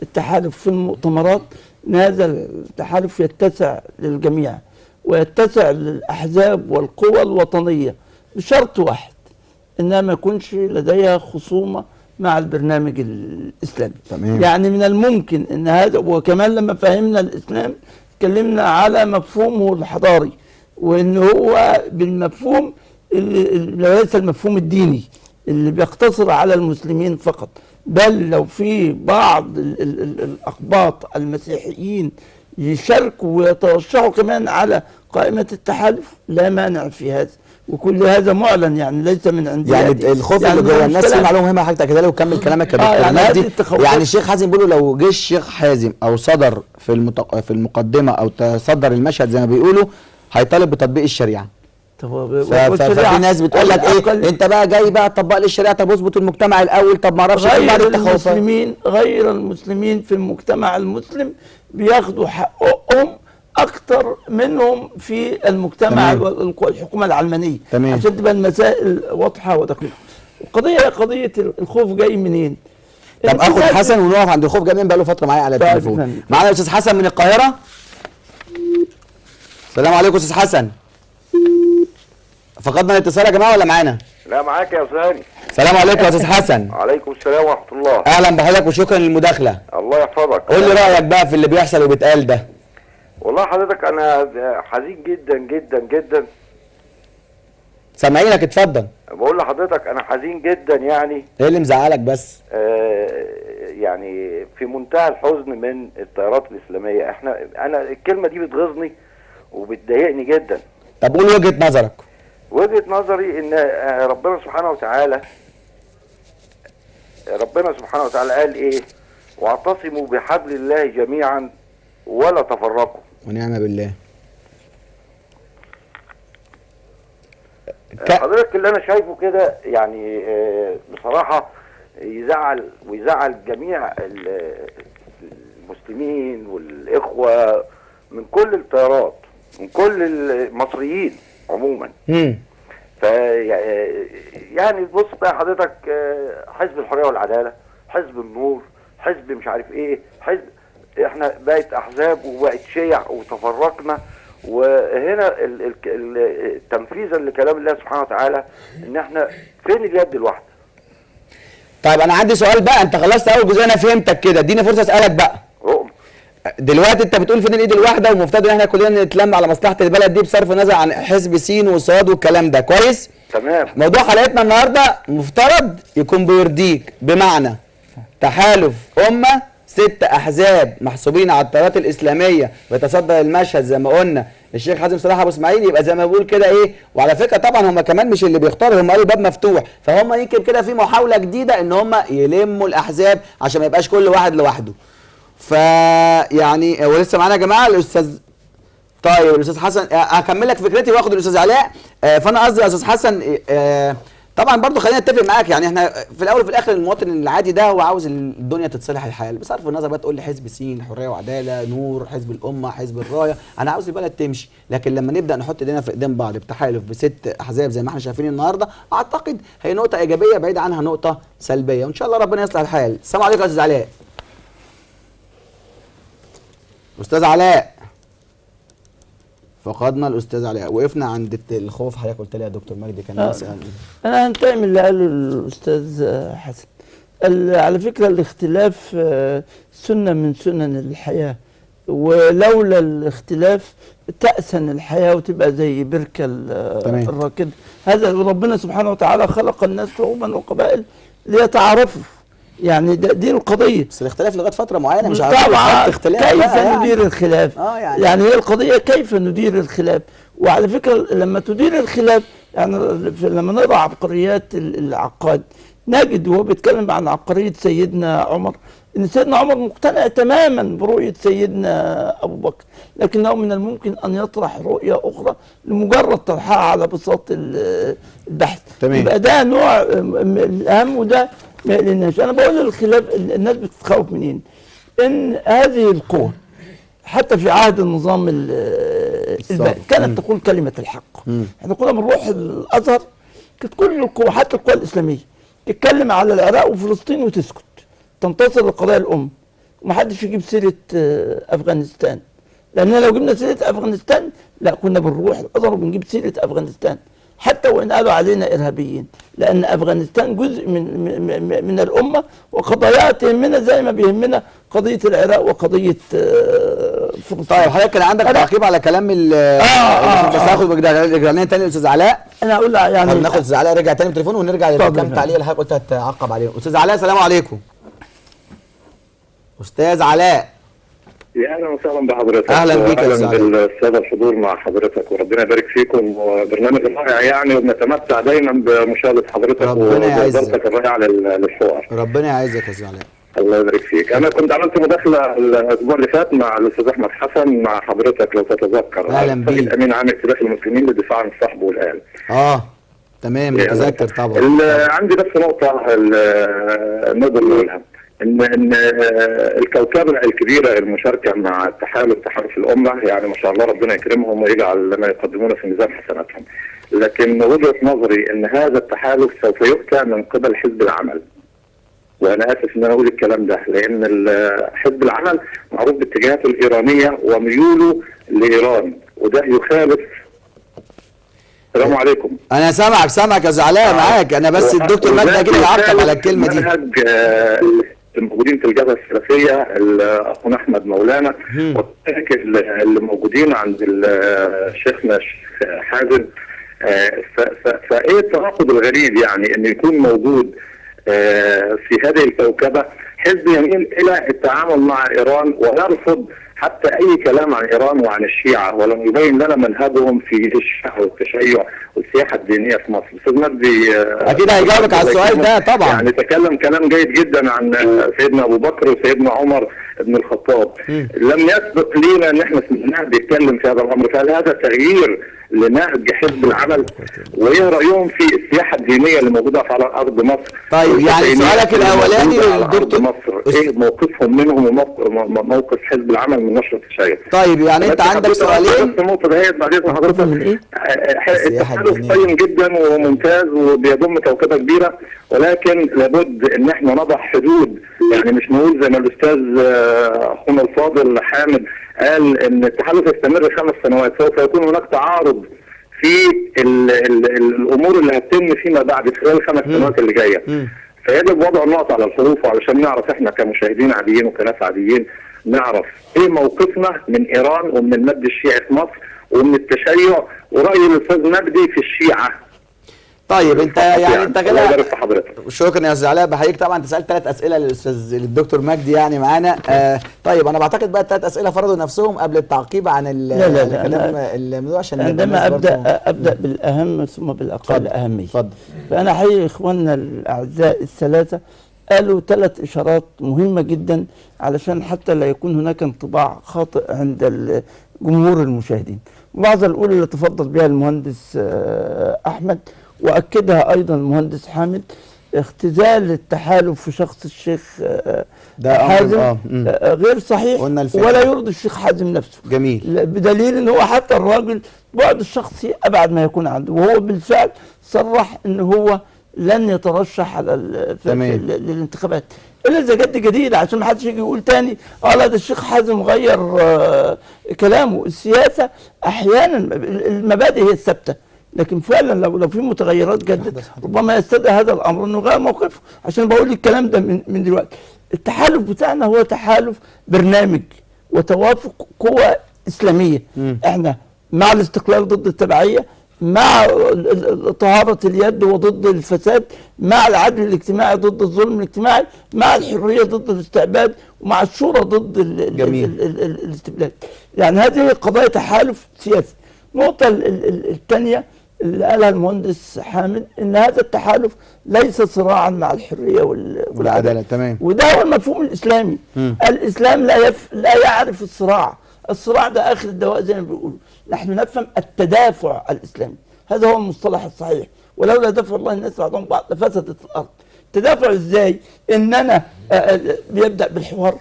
التحالف في المؤتمرات، ان هذا التحالف يتسع للجميع ويتسع للاحزاب والقوى الوطنيه بشرط واحد، انها ما يكونش لديها خصومه مع البرنامج الاسلامي. تمام. يعني من الممكن ان هذا، وكمان لما فهمنا الاسلام اتكلمنا على مفهومه الحضاري، وان هو بالمفهوم اللي ليس المفهوم الديني اللي بيقتصر على المسلمين فقط، بل لو في بعض الأقباط المسيحيين يشاركوا ويترشحوا كمان على قائمة التحالف لا مانع في هذا، وكل هذا معلن، يعني ليس من عند يعني الخوف يعني اللي جوه الناس. في معلومه مهمه حضرتك كده وكمل كلامك يا دكتور مجدي. يعني الشيخ حازم بيقولوا لو جه الشيخ حازم او صدر في المقدمه او تصدر المشهد زي ما بيقولوا، هيطالب بتطبيق الشريعه. ففي ناس بتقول لك ايه، انت بقى جاي بقى تطبق لي الشريعه، طب اظبط المجتمع الاول، طب ما اعرفش ايه بعد التخوفات. غير المسلمين في المجتمع المسلم بياخدوا حقهم اكتر منهم في المجتمع والحكومه العلمانيه. تمام. عشان تبقى المسائل واضحه ودقيقه. قضيه الخوف جاي منين؟ طب اخد حسن ونقف عند الخوف جاي منين، بقى له فتره معايا على التليفون. معانا الاستاذ حسن من القاهره. السلام عليكم استاذ حسن. فقدنا الاتصال يا جماعه ولا معانا؟ لا معاك يا استاذ. السلام عليكم يا استاذ حسن. وعليكم السلام ورحمه الله. اهلا بحضرتك وشكرا للمداخله. الله يحفظك. قول لي رايك بقى في اللي بيحصل وبيتقال ده. والله حضرتك انا حزين جدا جدا جدا. سامعينك اتفضل. بقول لحضرتك انا حزين جدا. يعني ايه اللي مزعلك بس؟ يعني في منتهى الحزن من التيارات الاسلاميه. انا الكلمه دي بتغيظني وبتضايقني جدا. طب قول وجهه نظرك. وجهة نظري ان ربنا سبحانه وتعالى قال ايه؟ واعتصموا بحبل الله جميعا ولا تفرقوا. ونعم بالله. حضرتك اللي انا شايفه كده يعني بصراحة يزعل جميع المسلمين والاخوة من كل التيارات، من كل المصريين عموما. يعني بص بقى حضرتك، حزب الحريه والعداله، حزب النور، حزب مش عارف ايه، حزب، احنا بقت احزاب وبقت شيع وتفرقنا. وهنا تنفيذا لكلام الله سبحانه وتعالى ان احنا فين اليد الواحده. طيب انا عندي سؤال بقى، انت خلصت اول جزء انا فهمتك كده، اديني فرصه اسالك بقى. دلوقتي انت بتقول فين الايد الواحده، والمفترض ان احنا كلنا نتلم على مصلحه البلد دي بصرف النظر عن حزب سين وصاد والكلام ده، كويس؟ تمام. موضوع حلقتنا النهارده مفترض يكون بيرضيك، بمعنى تحالف امه 6 احزاب محسوبين على التيارات الاسلاميه بيتصدر المشهد زي ما قلنا الشيخ حازم صلاح ابو اسماعيل، يبقى زي ما بقول كده ايه. وعلى فكره طبعا هم كمان مش اللي بيختاروا، هم قالوا باب مفتوح، فهم يمكن كده في محاوله جديده ان هم يلموا الاحزاب عشان ما يبقاش كل واحد لوحده. فيعني ولسه معانا يا جماعه الاستاذ. طيب الاستاذ حسن هكمل لك فكرتي واخد الاستاذ علاء. فانا قصدي يا استاذ حسن طبعا برضو خلينا نتفق معاك، يعني احنا في الاول وفي الاخر المواطن العادي ده هو عاوز الدنيا تتصلح الحال، بصرف النظر بقى تقول لي حزب سين، حريه وعداله، نور، حزب الامه، حزب الرايه، انا عاوز البلد تمشي. لكن لما نبدا نحط ايدينا في ايدين بعض بتحالف ب6 احزاب زي ما احنا شايفين النهارده، اعتقد هي نقطه ايجابيه بعيد عنها نقطه سلبيه، وان شاء الله ربنا يصلح الحال. السلام عليكم يا استاذ علاء. استاذ علاء فقدنا الاستاذ علاء، وقفنا عند الخوف. حضرتك قلت لي يا دكتور مجدي كان بيسال. انا هنتقل من اللي قاله الاستاذ حسن. على فكره الاختلاف سنه من سنن الحياه، ولولا الاختلاف تأسن الحياه وتبقى زي بركه الراكده. هذا ربنا سبحانه وتعالى خلق الناس شعوبا وقبائل ليتعارفوا، يعني دي القضيه. بس الاختلاف لغايه فتره معينه مش عارف اختلاف كيف ندير الخلاف. يعني هي القضيه كيف ندير الخلاف. وعلى فكره لما تدير الخلاف، يعني لما نقرا عبقريات العقاد نجد وهو بيتكلم عن عبقريه سيدنا عمر ان سيدنا عمر مقتنع تماما برؤيه سيدنا ابو بكر، لكنه من الممكن ان يطرح رؤيه اخرى لمجرد طرحها على بساط البحث. يبقى ده نوع الاهم، وده ما يقلناش. انا بقول الخلاف الناس بتتخوف منين؟ ان هذه القوى حتى في عهد النظام البائد كانت تقول كلمه الحق. احنا كنا بنروح الازهر كانت كل القوى حتى القوى الاسلاميه تتكلم على العراق وفلسطين وتسكت، تنتصر لقضايا الامه، ومحدش يجيب سيره افغانستان، لان لو جبنا سيره افغانستان لا كنا بنروح الازهر وبنجيب سيره افغانستان حتى وان قالوا علينا ارهابيين، لان افغانستان جزء من الامه وقضاياها تهمنا زي ما بيهمنا قضيه العراق وقضيه فلسطين. طيب حضرتك كان عندك تعقيب على كلام بس هاخد رجعنا تاني للاستاذ علاء. انا اقول يعني ناخد الاستاذ علاء رجع تاني بالتليفون ونرجع لكام تعليق اللي حضرتك قلت هتعقب عليه. استاذ علاء السلام عليكم. استاذ علاء يا اهلا وسهلا بحضرتك. اهلا بيك يا استاذ علاء. بالساده الحضور مع حضرتك، وربنا يبارك فيكم، وبرنامج رائع يعني، وبنتمتع دايما بمشاهده حضرتك وبادارتك الرائعه للحوار. ربنا يعزك يا استاذ علاء. الله يبارك فيك. انا كنت عملت مداخله الاسبوع اللي فات مع الاستاذ احمد حسن مع حضرتك لو تتذكر. اهلا بيك. امين عام ائتلاف المسلمين للدفاع عن الصحب والاهل. تمام متذكر طبعا. عندي بس نقطه نقدر نقولها، ان الكوكبه الكبيره المشاركه مع تحالف الامه، يعني ما شاء الله ربنا يكرمهم ويجعل ما يقدمون في ميزان حسناتهم. لكن وجهه نظري ان هذا التحالف سوف يؤتى من قبل حزب العمل. وانا اسف ان انا اقول الكلام ده، لان حزب العمل معروف باتجاهاته الايرانيه وميوله لايران، وده يخالف. السلام عليكم. انا سامعك يا زعلان معاك، انا بس الدكتور مجدي اكيد هيعقب على الكلمه دي. منهج الموجودين في الجبهه السلفيه اخونا احمد مولانا، اللي موجودين عند شيخنا الشيخ حازم. فايه التناقض الغريب يعني ان يكون موجود في هذه الكوكبه حزب يميل الى التعامل مع ايران ويرفض حتى اي كلام عن ايران وعن الشيعه، ولم يبين لنا منهجهم في الشيعه والتشيع والسياحه الدينيه في مصر. استاذ مجدي اكيد هيجاوبك على السؤال ده طبعا. يعني تكلم كلام جيد جدا عن سيدنا ابو بكر وسيدنا عمر بن الخطاب. لم يسبق لينا ان احنا سمعناه بيتكلم في هذا الامر، فهل هذا تغيير لنهج حزب العمل؟ وايه رايهم في السياحه الدينيه اللي موجوده على ارض مصر؟ طيب يعني سؤالك الاولاني للدكتور مصر، ايه موقفهم منهم وموقف حزب العمل من نشر التشيع؟ طيب يعني انت عندك سؤالين. النقطه ديت بعد اذن حضرتك من ايه؟ التحالف قيم جدا وممتاز وبيضم كوكبه كبيره، ولكن لابد ان احنا نضع حدود، يعني مش نقول زي ما الاستاذ اخونا الفاضل حامد قال ان التحالف يستمر 5 سنوات، سوف يكون هناك تعارض في الامور اللي هتتم فيما بعد خلال 5 سنوات اللي جايه. فيجب وضع النقط على الحروف علشان نعرف احنا كمشاهدين عاديين وكناس عاديين نعرف ايه موقفنا من ايران ومن المد الشيعي في مصر ومن التشيع وراي الاستاذ مجدي في الشيعه. طيب انت يعني انت كده حضرتك. شكرا يا استاذ علاء، بحييك. طبعا انت سالت 3 اسئله للدكتور مجدي يعني معانا. طيب انا بعتقد بقى ال3 اسئله فرضوا نفسهم قبل التعقيب عن الكلام الموضوع، عشان عندما ابدا بالاهم ثم بالاقل اهميه. اتفضل. فانا احيي اخواننا الاعزاء الثلاثه قالوا 3 إشارات مهمة جدا علشان حتى لا يكون هناك انطباع خاطئ عند جمهور المشاهدين. الملاحظة الأولى اللي تفضل بها المهندس أحمد وأكدها أيضا المهندس حامد، اختزال التحالف في شخص الشيخ حازم غير صحيح ولا يرضي الشيخ حازم نفسه. جميل. بدليل ان هو حتى الراجل بعد الشخصي ابعد ما يكون عنده، وهو بالفعل صرح ان هو لن يترشح على للانتخابات الا اذا جد جديد، عشان ما حدش يجي يقول تاني لا ده الشيخ حازم غير كلامه. السياسه احيانا المبادئ هي الثابته، لكن فعلا لو في متغيرات جدت ربما يستدعي هذا الامر انه غير موقفه. عشان بقول الكلام ده من دلوقتي. التحالف بتاعنا هو تحالف برنامج وتوافق قوى اسلاميه. احنا مع الاستقلال ضد التبعيه، مع طهاره اليد وضد الفساد، مع العدل الاجتماعي ضد الظلم الاجتماعي، مع الحريه ضد الاستعباد، ومع الشورى ضد الاستبداد. يعني هذه قضايا تحالف سياسي. النقطه الثانيه اللي قالها المهندس حامد ان هذا التحالف ليس صراعا مع الحريه والعداله. تمام. وده هو المفهوم الاسلامي. الاسلام لا يعرف الصراع. الصراع ده اخر الدواء زي ما بيقولوا. نحن نفهم التدافع الاسلامي، هذا هو المصطلح الصحيح. ولولا دفع الله الناس بعضهم بعض لفسدت الارض. التدافع ازاي؟ ان انا بيبدا بالحوار،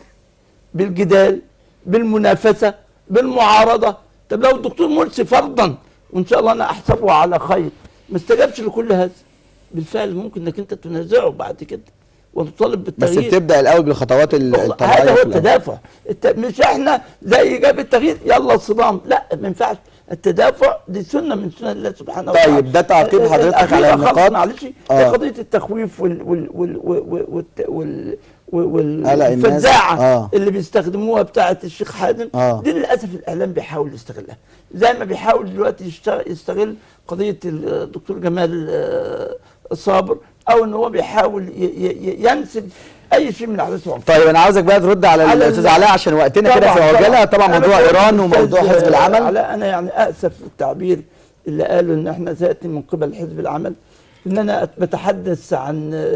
بالجدال، بالمنافسه، بالمعارضه. طب لو الدكتور مرسي فرضا، وان شاء الله انا احسبه على خير، ما استجابش لكل هذا، بالفعل ممكن انك انت تنازعه بعد كده وتطالب بالتغيير. بس تبدا الاول بالخطوات الطبيعيه. هذا هو التدافع. مش احنا زي جاب التغيير يلا صدام، لا ما ينفعش. التدافع دي سنه من سنن الله سبحانه وتعالى. طيب ده تعقيب حضرتك على النقاط. معلش قضيه التخويف والفزاعه اللي بيستخدموها بتاعه الشيخ حازم دي للاسف الاعلام بيحاول يستغلها، زي ما بيحاول دلوقتي يستغل قضيه الدكتور جمال صابر، او ان هو بيحاول ينسب اي شيء من احداث العنف. طيب انا عاوزك بقى ترد على الاستاذ علاء عشان وقتنا كده في عجاله. طبعا موضوع ايران وموضوع حزب العمل. علاء انا يعني اسف التعبير اللي قالوا ان احنا سياتي من قبل حزب العمل، ان انا بتحدث عن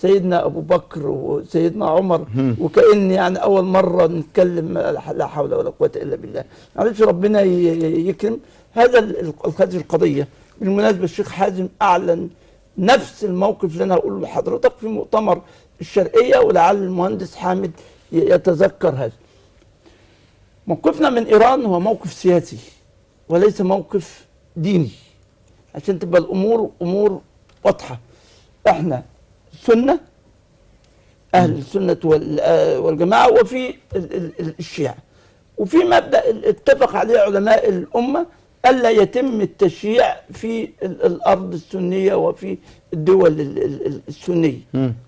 سيدنا ابو بكر وسيدنا عمر وكأن يعني اول مره نتكلم لا حول ولا قوه الا بالله. معلش ربنا يكرم. هذه القضيه بالمناسبه الشيخ حازم اعلن نفس الموقف اللي انا هقوله لحضرتك في مؤتمر الشرقيه، ولعل المهندس حامد يتذكر هذا. موقفنا من ايران هو موقف سياسي وليس موقف ديني، عشان تبقى الامور امور واضحه. احنا سنه، اهل السنه والجماعه، وفي الشيعه. وفي مبدا اتفق عليه علماء الامه الا يتم التشييع في الارض السنيه وفي الدول السنيه.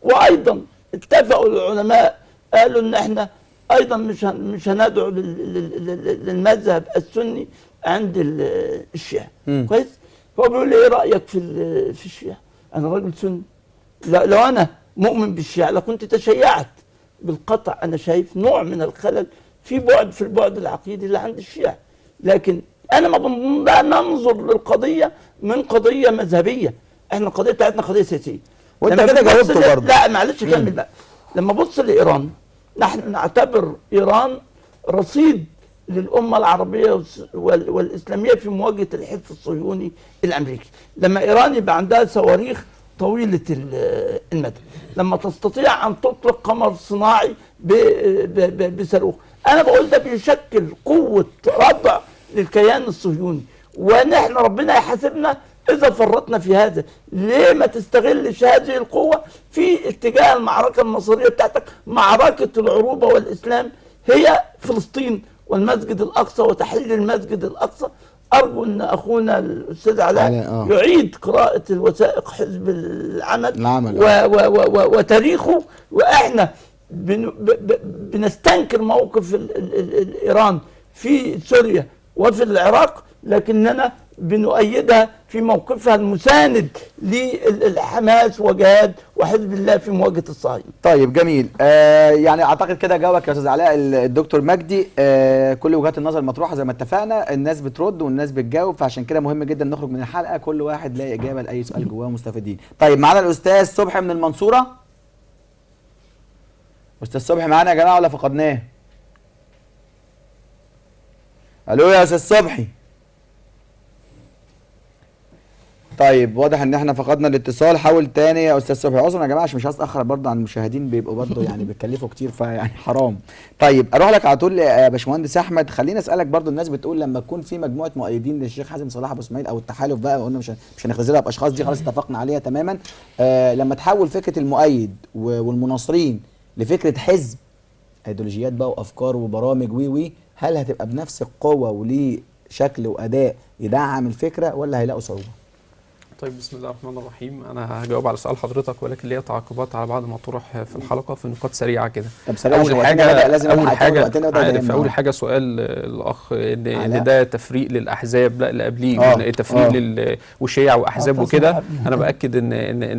وايضا اتفقوا العلماء قالوا ان احنا ايضا مش هندعو للمذهب السني عند الشيعه. كويس؟ هو بيقول لي ايه رايك في الشيعه؟ انا راجل سني، لو انا مؤمن بالشيعه لكنت تشيعت. بالقطع انا شايف نوع من الخلل في البعد العقيدي اللي عند الشيعه، لكن انا ما ننظر للقضيه من قضيه مذهبيه. احنا القضيه بتاعتنا قضيه سياسيه. وانت كده جاوبته برضه. لا معلش كمل بقى. لما بص لايران، نحن نعتبر ايران رصيد للامه العربيه والاسلاميه في مواجهه الحلف الصهيوني الامريكي. لما ايران يبقى عندها صواريخ طويله المدى، لما تستطيع ان تطلق قمر صناعي بصاروخ، انا بقول ده بيشكل قوه ردع للكيان الصهيوني. ونحن ربنا يحاسبنا اذا فرطنا في هذا. ليه ما تستغلش هذه القوه في اتجاه المعركه المصيريه بتاعتك؟ معركه العروبه والاسلام هي فلسطين والمسجد الاقصى وتحرير المسجد الاقصى. ارجو ان اخونا الاستاذ علاء يعيد قراءه الوثائق حزب العمل وتاريخه. واحنا بنستنكر موقف ايران في سوريا وفي العراق، لكننا بنؤيدها في موقفها المساند للحماس وجهاد وحزب الله في مواجهه الصهاينه. طيب جميل. يعني اعتقد كده جاوبك يا استاذ علاء الدكتور مجدي. كل وجهات النظر مطروحه زي ما اتفقنا، الناس بترد والناس بتجاوب، فعشان كده مهم جدا نخرج من الحلقه كل واحد لاقي اجابه لاي سؤال جواه مستفيدين. طيب معانا الاستاذ صبحي من المنصوره. استاذ صبحي معانا يا جماعه ولا فقدناه؟ الو يا استاذ صبحي. طيب واضح ان احنا فقدنا الاتصال، حاول تاني يا استاذ صبحي. عذرا يا جماعه عشان مش عايز اتاخر برضه عن المشاهدين، بيبقوا برضه يعني بيتكلفوا كتير فيعني حرام. طيب اروح لك على طول يا باشمهندس احمد، خليني اسالك برضه، الناس بتقول لما تكون في مجموعه مؤيدين للشيخ حازم صلاح ابو اسماعيل او التحالف بقى، قلنا مش هنختزلها باشخاص، دي خلاص اتفقنا عليها تماما. لما تحول فكره المؤيد والمناصرين لفكره حزب، ايديولوجيات بقى وافكار وبرامج وي هل هتبقى بنفس القوه وليه شكل واداء يدعم الفكره ولا هيلاقوا صعوبه؟ طيب بسم الله الرحمن الرحيم. انا هجاوب على سؤال حضرتك ولكن ليا تعقيبات على بعض ما طرح في الحلقه في نقاط سريعه كده. طب سريعه اول حاجه لازم اول حاجه سؤال الاخ ان ده تفريق للاحزاب، لا اللي قبليه تفريق والشيع واحزاب وكده. انا باكد ان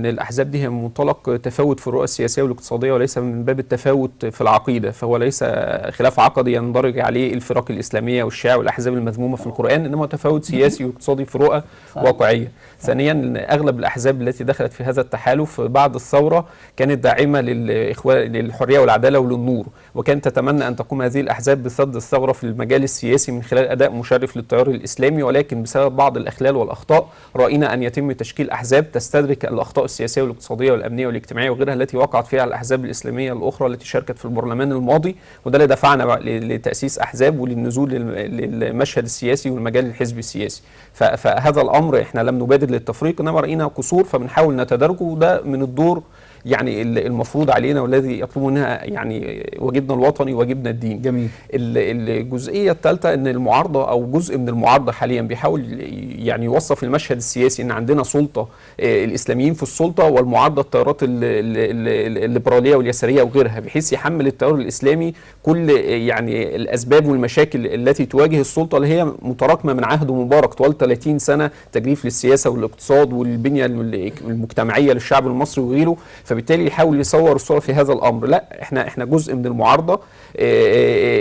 الاحزاب دي هي منطلق تفاوت في الرؤى السياسيه والاقتصاديه وليس من باب التفاوت في العقيده، فهو ليس خلاف عقدي يندرج عليه الفرق الاسلاميه والشيع والاحزاب المذمومه في القران، انما تفاوت سياسي واقتصادي في رؤى واقعيه. ثانيا اغلب الاحزاب التي دخلت في هذا التحالف بعد الثوره كانت داعمه للحريه والعداله وللنور، وكانت تتمنى ان تقوم هذه الاحزاب بسد الثوره في المجال السياسي من خلال اداء مشرف للتيار الاسلامي، ولكن بسبب بعض الاخلال والاخطاء راينا ان يتم تشكيل احزاب تستدرك الاخطاء السياسيه والاقتصاديه والامنيه والاجتماعيه وغيرها التي وقعت فيها الاحزاب الاسلاميه الاخرى التي شاركت في البرلمان الماضي، وده اللي دفعنا لتاسيس احزاب وللنزول للمشهد السياسي والمجال الحزبي السياسي. فهذا الامر احنا لم نبادر للتفريق، انما راينا قصور فبنحاول نتداركه، وده من الدور يعني المفروض علينا والذي يطلب منها يعني واجبنا الوطني وواجبنا الديني. جميل. الجزئيه الثالثه ان المعارضه او جزء من المعارضه حاليا بيحاول يعني يوصف المشهد السياسي ان عندنا سلطه، الاسلاميين في السلطه والمعارضه التيارات الليبراليه واليساريه وغيرها، بحيث يحمل التيار الاسلامي كل يعني الاسباب والمشاكل التي تواجه السلطه اللي هي متراكمه من عهد مبارك طوال 30 سنه تجريف للسياسه والاقتصاد والبنيه المجتمعيه للشعب المصري وغيره، فبالتالي يحاول يصور الصوره في هذا الامر. لا احنا جزء من المعارضه،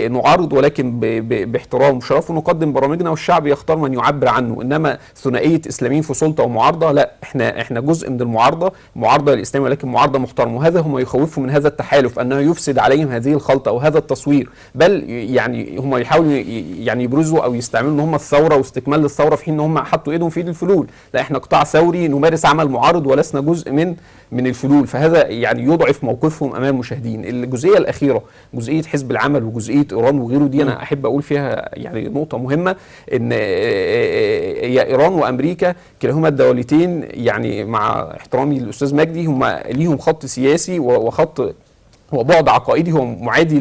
نعارض ولكن باحترام وشرف، ونقدم برامجنا والشعب يختار من يعبر عنه، انما ثنائيه اسلاميين في سلطه ومعارضه لا، احنا جزء من المعارضه، معارضه للاسلام ولكن معارضه محترمه، وهذا هم يخوفوا من هذا التحالف انه يفسد عليهم هذه الخلطه او هذا التصوير، بل يعني هم يحاولوا يعني يبرزوا او يستعملوا ان هم الثوره واستكمال للثوره في حين ان هم حطوا ايدهم في ايد الفلول. لا احنا قطاع ثوري نمارس عمل معارض ولسنا جزء من الفلول، فهذا يعني يضعف موقفهم امام المشاهدين. الجزئيه الاخيره جزئيه حزب العمل وجزئيه ايران وغيره، دي انا احب اقول فيها يعني نقطه مهمه، ان يا ايران وامريكا كلاهما الدولتين يعني مع احترامي للاستاذ مجدي هم ليهم خط سياسي وخط وبعد عقائدي هو معادي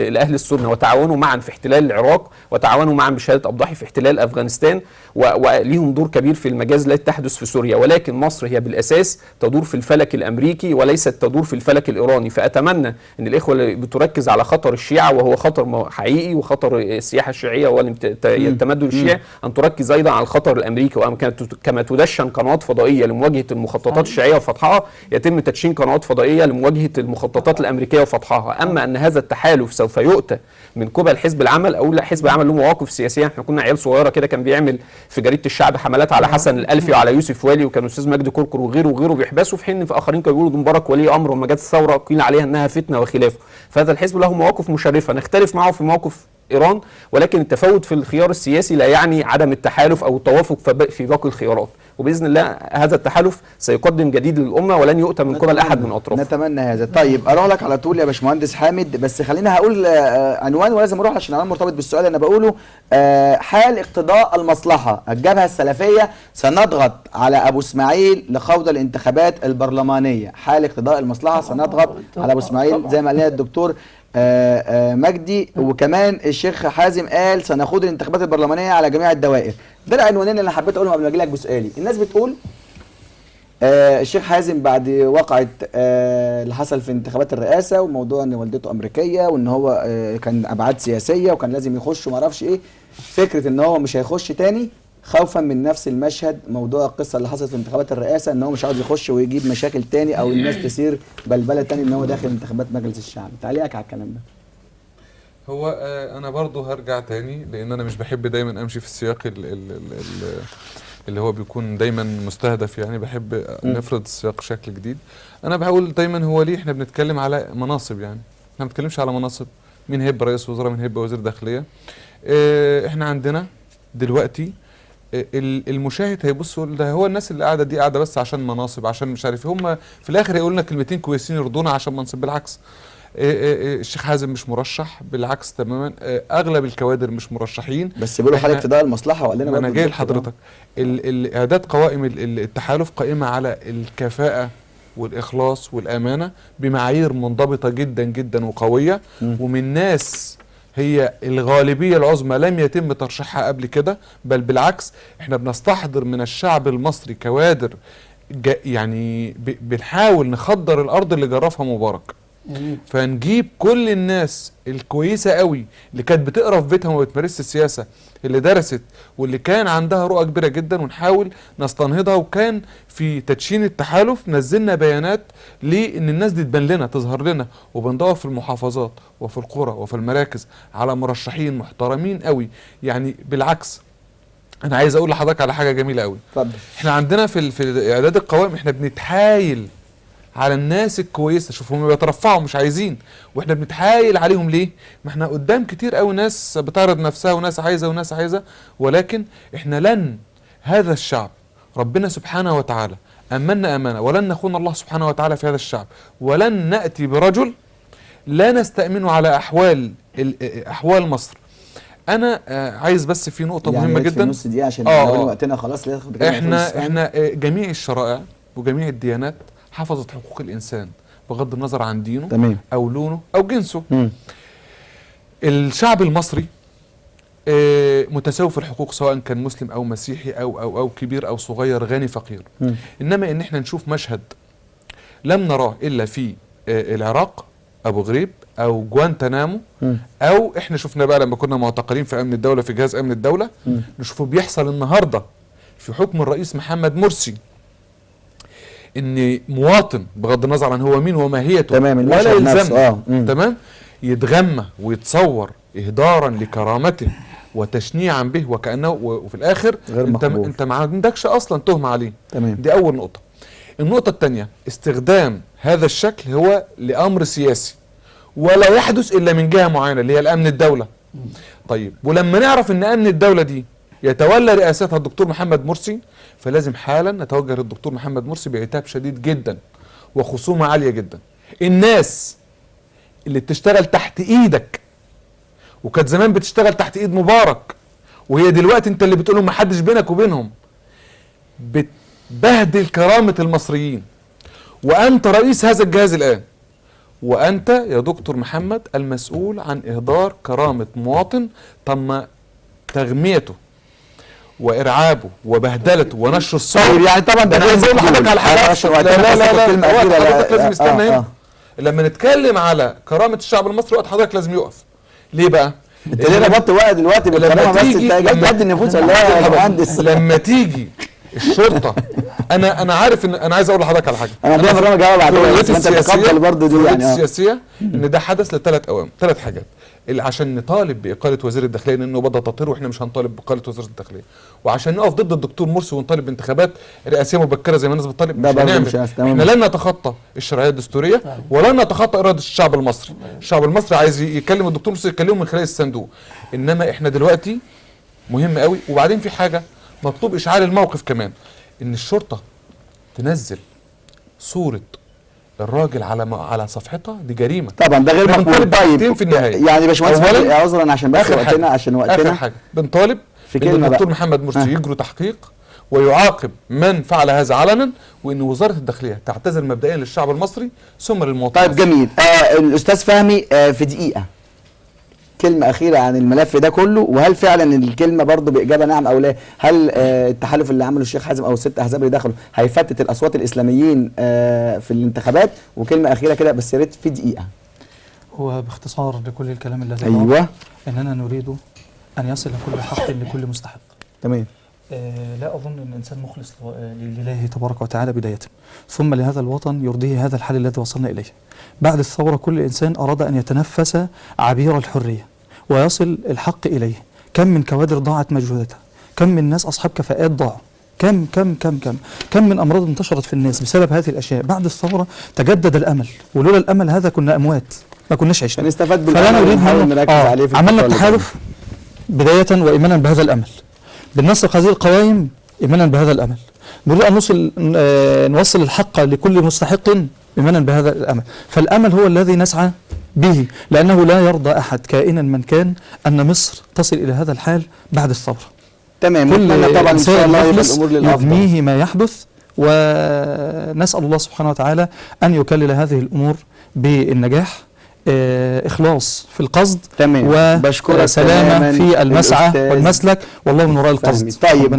لاهل السنه، وتعاونوا معا في احتلال العراق، وتعاونوا معا بشهاده ابضحي في احتلال افغانستان، وليهم دور كبير في المجازر التي تحدث في سوريا، ولكن مصر هي بالاساس تدور في الفلك الامريكي وليست تدور في الفلك الايراني. فاتمنى ان الاخوه اللي بتركز على خطر الشيعه وهو خطر حقيقي وخطر السياحه الشيعيه والتمدد الشيعي ان تركز ايضا على الخطر الامريكي، كما تدشن قنوات فضائيه لمواجهه المخططات الشيعيه وفتحها، يتم تدشين قنوات فضائيه لمواجهه المخططات الامريكيه وفتحها. اما ان هذا التحالف سوف يؤتى من قبل حزب العمل، او لا، حزب العمل له مواقف سياسيه. احنا كنا عيال صغيره كده كان بيعمل في جريده الشعب حملات على حسن الالفي وعلى يوسف والي، وكان الاستاذ مجدي كركر وغيره بيحبسوا، في حين في اخرين كانوا بيقولوا مبارك ولي امر وما جت الثوره قيل عليها انها فتنه وخلافه. فهذا الحزب له مواقف مشرفه نختلف معه في موقف ايران، ولكن التفاوت في الخيار السياسي لا يعني عدم التحالف او التوافق في باقي الخيارات، وباذن الله هذا التحالف سيقدم جديد للامه ولن يؤتى من قبل احد من اطرافه. نتمنى هذا. طيب اروح لك على طول يا باشمهندس حامد، بس خلينا هقول عنوان ولازم اروح عشان عنوان مرتبط بالسؤال اللي انا بقوله. حال اقتضاء المصلحه، الجبهه السلفيه سنضغط على ابو اسماعيل لخوض الانتخابات البرلمانيه. حال اقتضاء المصلحه سنضغط على ابو اسماعيل زي ما قال لنا الدكتور مجدي، وكمان الشيخ حازم قال سنخوض الانتخابات البرلمانيه على جميع الدوائر. ده العنوانين اللي انا حبيت اقولهم قبل ما اجي لك بسؤالي. الناس بتقول الشيخ حازم بعد وقعة اللي حصل في انتخابات الرئاسه وموضوع ان والدته امريكيه وان هو كان ابعاد سياسيه وكان لازم يخش وما اعرفش ايه، فكره ان هو مش هيخش تاني خوفا من نفس المشهد، موضوع القصه اللي حصلت في انتخابات الرئاسه ان هو مش عاوز يخش ويجيب مشاكل تاني او الناس تسير بلبله تاني ان هو داخل انتخابات مجلس الشعب. تعليقك على الكلام ده؟ هو انا برضو هرجع تاني لان انا مش بحب دايما امشي في السياق اللي هو بيكون دايما مستهدف، يعني بحب نفرض السياق شكل جديد. انا بقول دايما هو ليه احنا بنتكلم على مناصب، يعني احنا ما بنتكلمش على مناصب، مين هيبقى رئيس وزراء، مين هيبقى وزير داخليه. احنا عندنا دلوقتي المشاهد هيبص يقول ده هو الناس اللي قاعده دي قاعده بس عشان مناصب، عشان مش عارف ايه، هم في الاخر هيقولوا لنا كلمتين كويسين يرضونا عشان منصب. بالعكس، الشيخ حازم مش مرشح، بالعكس تماما، اغلب الكوادر مش مرشحين. بس بيقولوا حضرتك في ده المصلحه وقال لنا انا جاي لحضرتك. اعداد قوائم التحالف قائمه على الكفاءه والاخلاص والامانه بمعايير منضبطه جدا جدا وقويه، ومن ناس هي الغالبيه العظمى لم يتم ترشيحها قبل كده، بل بالعكس احنا بنستحضر من الشعب المصري كوادر يعني بنحاول نخضر الارض اللي جرفها مبارك. فنجيب كل الناس الكويسه قوي اللي كانت بتقرا في بيتها وما بتمارسش السياسه، اللي درست واللي كان عندها رؤى كبيره جدا، ونحاول نستنهضها. وكان في تدشين التحالف نزلنا بيانات لان الناس دي تبان لنا، تظهر لنا، وبندور في المحافظات وفي القرى وفي المراكز على مرشحين محترمين قوي. يعني بالعكس، انا عايز اقول لحضرتك على حاجه جميله قوي. اتفضل. احنا عندنا في اعداد القوائم احنا بنتحايل على الناس الكويسه. شوف هم بيترفعوا مش عايزين، واحنا بنتحايل عليهم ليه؟ ما احنا قدام كتير قوي ناس بتعرض نفسها وناس عايزه وناس عايزه، ولكن احنا لن هذا الشعب ربنا سبحانه وتعالى امنا امانه، ولن نخون الله سبحانه وتعالى في هذا الشعب، ولن ناتي برجل لا نستأمنه على احوال مصر. انا عايز بس في نقطه يعني مهمه جدا في نص دقيقه عشان وقتنا خلاص. احنا جميع الشرائع وجميع الديانات حفظت حقوق الإنسان بغض النظر عن دينه. تمام. أو لونه أو جنسه. الشعب المصري متساوي في الحقوق، سواء كان مسلم أو مسيحي أو كبير أو صغير، غني فقير. إنما إن احنا نشوف مشهد لم نراه إلا في العراق، أبو غريب أو جوانتنامو، أو احنا شفنا بقى لما كنا معتقلين في أمن الدولة في جهاز أمن الدولة، نشوفه بيحصل النهاردة في حكم الرئيس محمد مرسي، ان مواطن بغض النظر عن هو مين وماهيته ولا يلزم تمام يتغمى ويتصور اهدارا لكرامته وتشنيعا به وكانه، وفي الاخر انت ما عندكش اصلا تهمه عليه. تمام. دي اول نقطه. النقطه الثانيه، استخدام هذا الشكل هو لامر سياسي ولا يحدث الا من جهه معينه اللي هي الامن الدوله. طيب، ولما نعرف ان امن الدوله دي يتولى رئاستها الدكتور محمد مرسي، فلازم حالا نتوجه للدكتور محمد مرسي بعتاب شديد جدا وخصومه عاليه جدا. الناس اللي بتشتغل تحت ايدك وكانت زمان بتشتغل تحت ايد مبارك، وهي دلوقتي انت اللي بتقولهم ما حدش بينك وبينهم، بتبهدل كرامه المصريين، وانت رئيس هذا الجهاز الان، وانت يا دكتور محمد المسؤول عن اهدار كرامه مواطن تم تغميته وارعابه وبهدلته ونشر الصور. يعني طبعا ده عايز اقول لحضرتك على حاجه. لا حضرتك لازم يستنى هنا. لما نتكلم على كرامه الشعب المصري وقت حضرتك لازم يقف. ليه بقى؟ انت ليه ربطت وقت دلوقتي بالكرامه؟ بس انت جاي تهدي النفوس ولا يا مهندس؟ لما تيجي الشرطه، انا عارف ان انا عايز اقول لحضرتك على حاجه. انا ده برنامج جواب بعد بس انت تقبل برضه دي يعني السياسيه ان ده حدث لثلاث اوامر، ثلاث حاجات. عشان نطالب باقاله وزير الداخليه لانه بدا تطهير، واحنا مش هنطالب باقاله وزير الداخليه. وعشان نقف ضد الدكتور مرسي ونطالب بانتخابات رئاسيه مبكره زي ما الناس بتطالب، مش هنعمل. احنا لن نتخطى الشرعيه الدستوريه ولن نتخطى اراده الشعب المصري. الشعب المصري عايز يكلم الدكتور مرسي يكلمه من خلال الصندوق، انما احنا دلوقتي مهم قوي. وبعدين في حاجه مطلوب اشعال الموقف كمان، ان الشرطه تنزل صوره الراجل على صفحتها، دي جريمه طبعا. ده غير مقبول. طيب في النهايه يعني باشمهندس عذرا عشان بس وقتنا اخر حاجه بنطالب ان الدكتور محمد مرسي يجروا تحقيق ويعاقب من فعل هذا علنا، وان وزاره الداخليه تعتذر مبدئيا للشعب المصري ثم للمواطن. طيب جميل. الاستاذ فهمي في دقيقه كلمه اخيره عن الملف ده كله، وهل فعلا الكلمه برضو باجابه نعم او لا؟ هل التحالف اللي عمله الشيخ حازم او الست احزاب اللي دخلوا هيفتت الاصوات الاسلاميين في الانتخابات؟ وكلمه اخيره كده بس يا ريت في دقيقه. هو باختصار لكل الكلام الذي ايوه اننا نريد ان يصل كل حق لكل مستحق. تمام. لا أظن أن الإنسان مخلص لله تبارك وتعالى بداية، ثم لهذا الوطن يرضيه هذا الحال الذي وصلنا إليه. بعد الثورة كل إنسان أراد أن يتنفس عبير الحرية ويصل الحق إليه. كم من كوادر ضاعت مجهوداتها، كم من ناس أصحاب كفاءات ضاعوا، كم كم كم كم كم من أمراض انتشرت في الناس بسبب هذه الأشياء. بعد الثورة تجدد الأمل، ولولا الأمل هذا كنا أموات. ما كناش عشنا. فنستفاد فلا بالامل نريد ونحاول منه نركز عليه في عملنا الفترة اللي التحالف بداية وإيمانا بهذا الأمل، بننسق هذه القوائم إيمانا بهذا الأمل، نريد أن نوصل الحق لكل مستحق إيمانا بهذا الأمل. فالأمل هو الذي نسعى به، لأنه لا يرضى أحد كائنا من كان أن مصر تصل إلى هذا الحال بعد الثورة. تمام. كل نتمنى طبعا ان شاء الله يبقى الامور للافضل، يبنيه ما يحدث، ونسأل الله سبحانه وتعالى أن يكلل هذه الأمور بالنجاح، إخلاص في القصد، وسلامة في المسعى والمسلك، والله من وراء القصد. طيب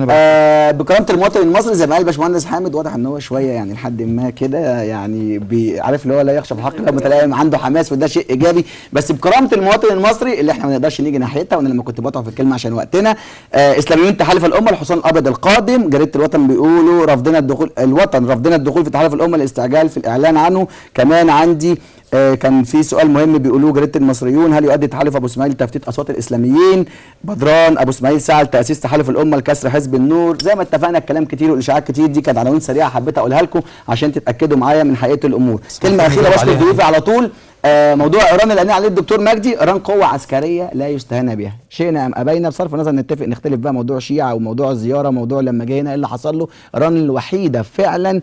بكرامة المواطن المصري زي ما قال الباشمهندس حامد، واضح ان هو شويه يعني لحد ما كده يعني عارف اللي هو لا يخشى في الحق لما تلاقي عنده حماس، وده شيء ايجابي. بس بكرامة المواطن المصري اللي احنا ما نقدرش نيجي ناحيتها، وانا لما كنت بقطع في الكلمه عشان وقتنا، اسلاميون تحالف الامه الحصان الابيض القادم، جريده الوطن بيقولوا رفضنا الدخول في تحالف الامه الاستعجال في الاعلان عنه. كمان عندي كان في سؤال مهم بيقولوه جريده المصريون، هل يؤدي تحالف ابو اسماعيل لتفتيت اصوات الاسلاميين؟ بدران ابو اسماعيل سعى لتاسيس تحالف الامه لكسر حزب النور. زي ما اتفقنا الكلام كتير والاشاعات كتير، دي كانت عناوين سريعه حبيت اقولها لكم عشان تتاكدوا معايا من حقيقه الامور. كلمه اخيره بشكر ضيوفي على طول. موضوع ايران اللي قال عليه الدكتور مجدي، ايران قوه عسكريه لا يستهان بها، شئنا ام ابينا، بصرف النظر نتفق نختلف بقى موضوع شيعه وموضوع الزياره، موضوع لما جه هنا ايه اللي حصل له. ايران الوحيده فعلا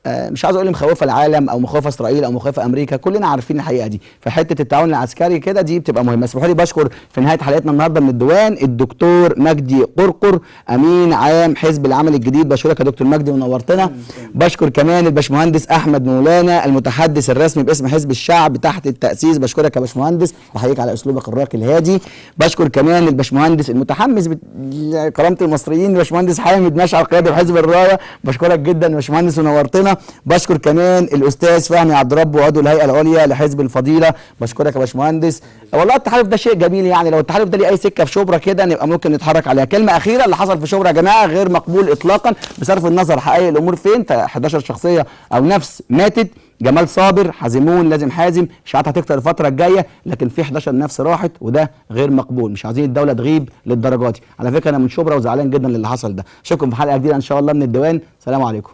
مش عاوز اقول مخوفه العالم او مخوفه اسرائيل او مخوفه امريكا، كلنا عارفين الحقيقه دي، فحته التعاون العسكري كده دي بتبقى مهمه. اسمحوا لي بشكر في نهايه حلقتنا النهارده من الديوان الدكتور مجدي قرقر، امين عام حزب العمل الجديد، بشكرك يا دكتور مجدي ونورتنا. بشكر كمان الباشمهندس احمد مولانا المتحدث الرسمي باسم حزب الشعب تحت التاسيس، بشكرك يا باشمهندس، بحييك على اسلوبك الراقي الهادي. بشكر كمان الباشمهندس المتحمس لكرامه المصريين الباشمهندس حامد مشعل قيادي حزب الرايه، بشكرك جدا يا باشمهندس ونورتنا. بشكر كمان الاستاذ فهمي عبد رب وعضو الهيئه العليا لحزب الفضيله، بشكرك يا باشمهندس. والله التحالف ده شيء جميل، يعني لو التحالف ده ليه اي سكه في شبرا كده نبقى ممكن نتحرك عليها. كلمه اخيره، اللي حصل في شبرا يا جماعه غير مقبول اطلاقا، بصرف النظر حقائق الامور فين، 11 شخصيه او نفس ماتت، جمال صابر، حازمون، لازم حازم، اشاعات هتكتر الفتره الجايه، لكن في 11 نفس راحت وده غير مقبول، مش عايزين الدوله تغيب للدرجه دي. على فكره انا من شبرا وزعلان جدا للي حصل ده. اشوفكم في حلقه جديده ان شاء الله من الديوان، سلام عليكم.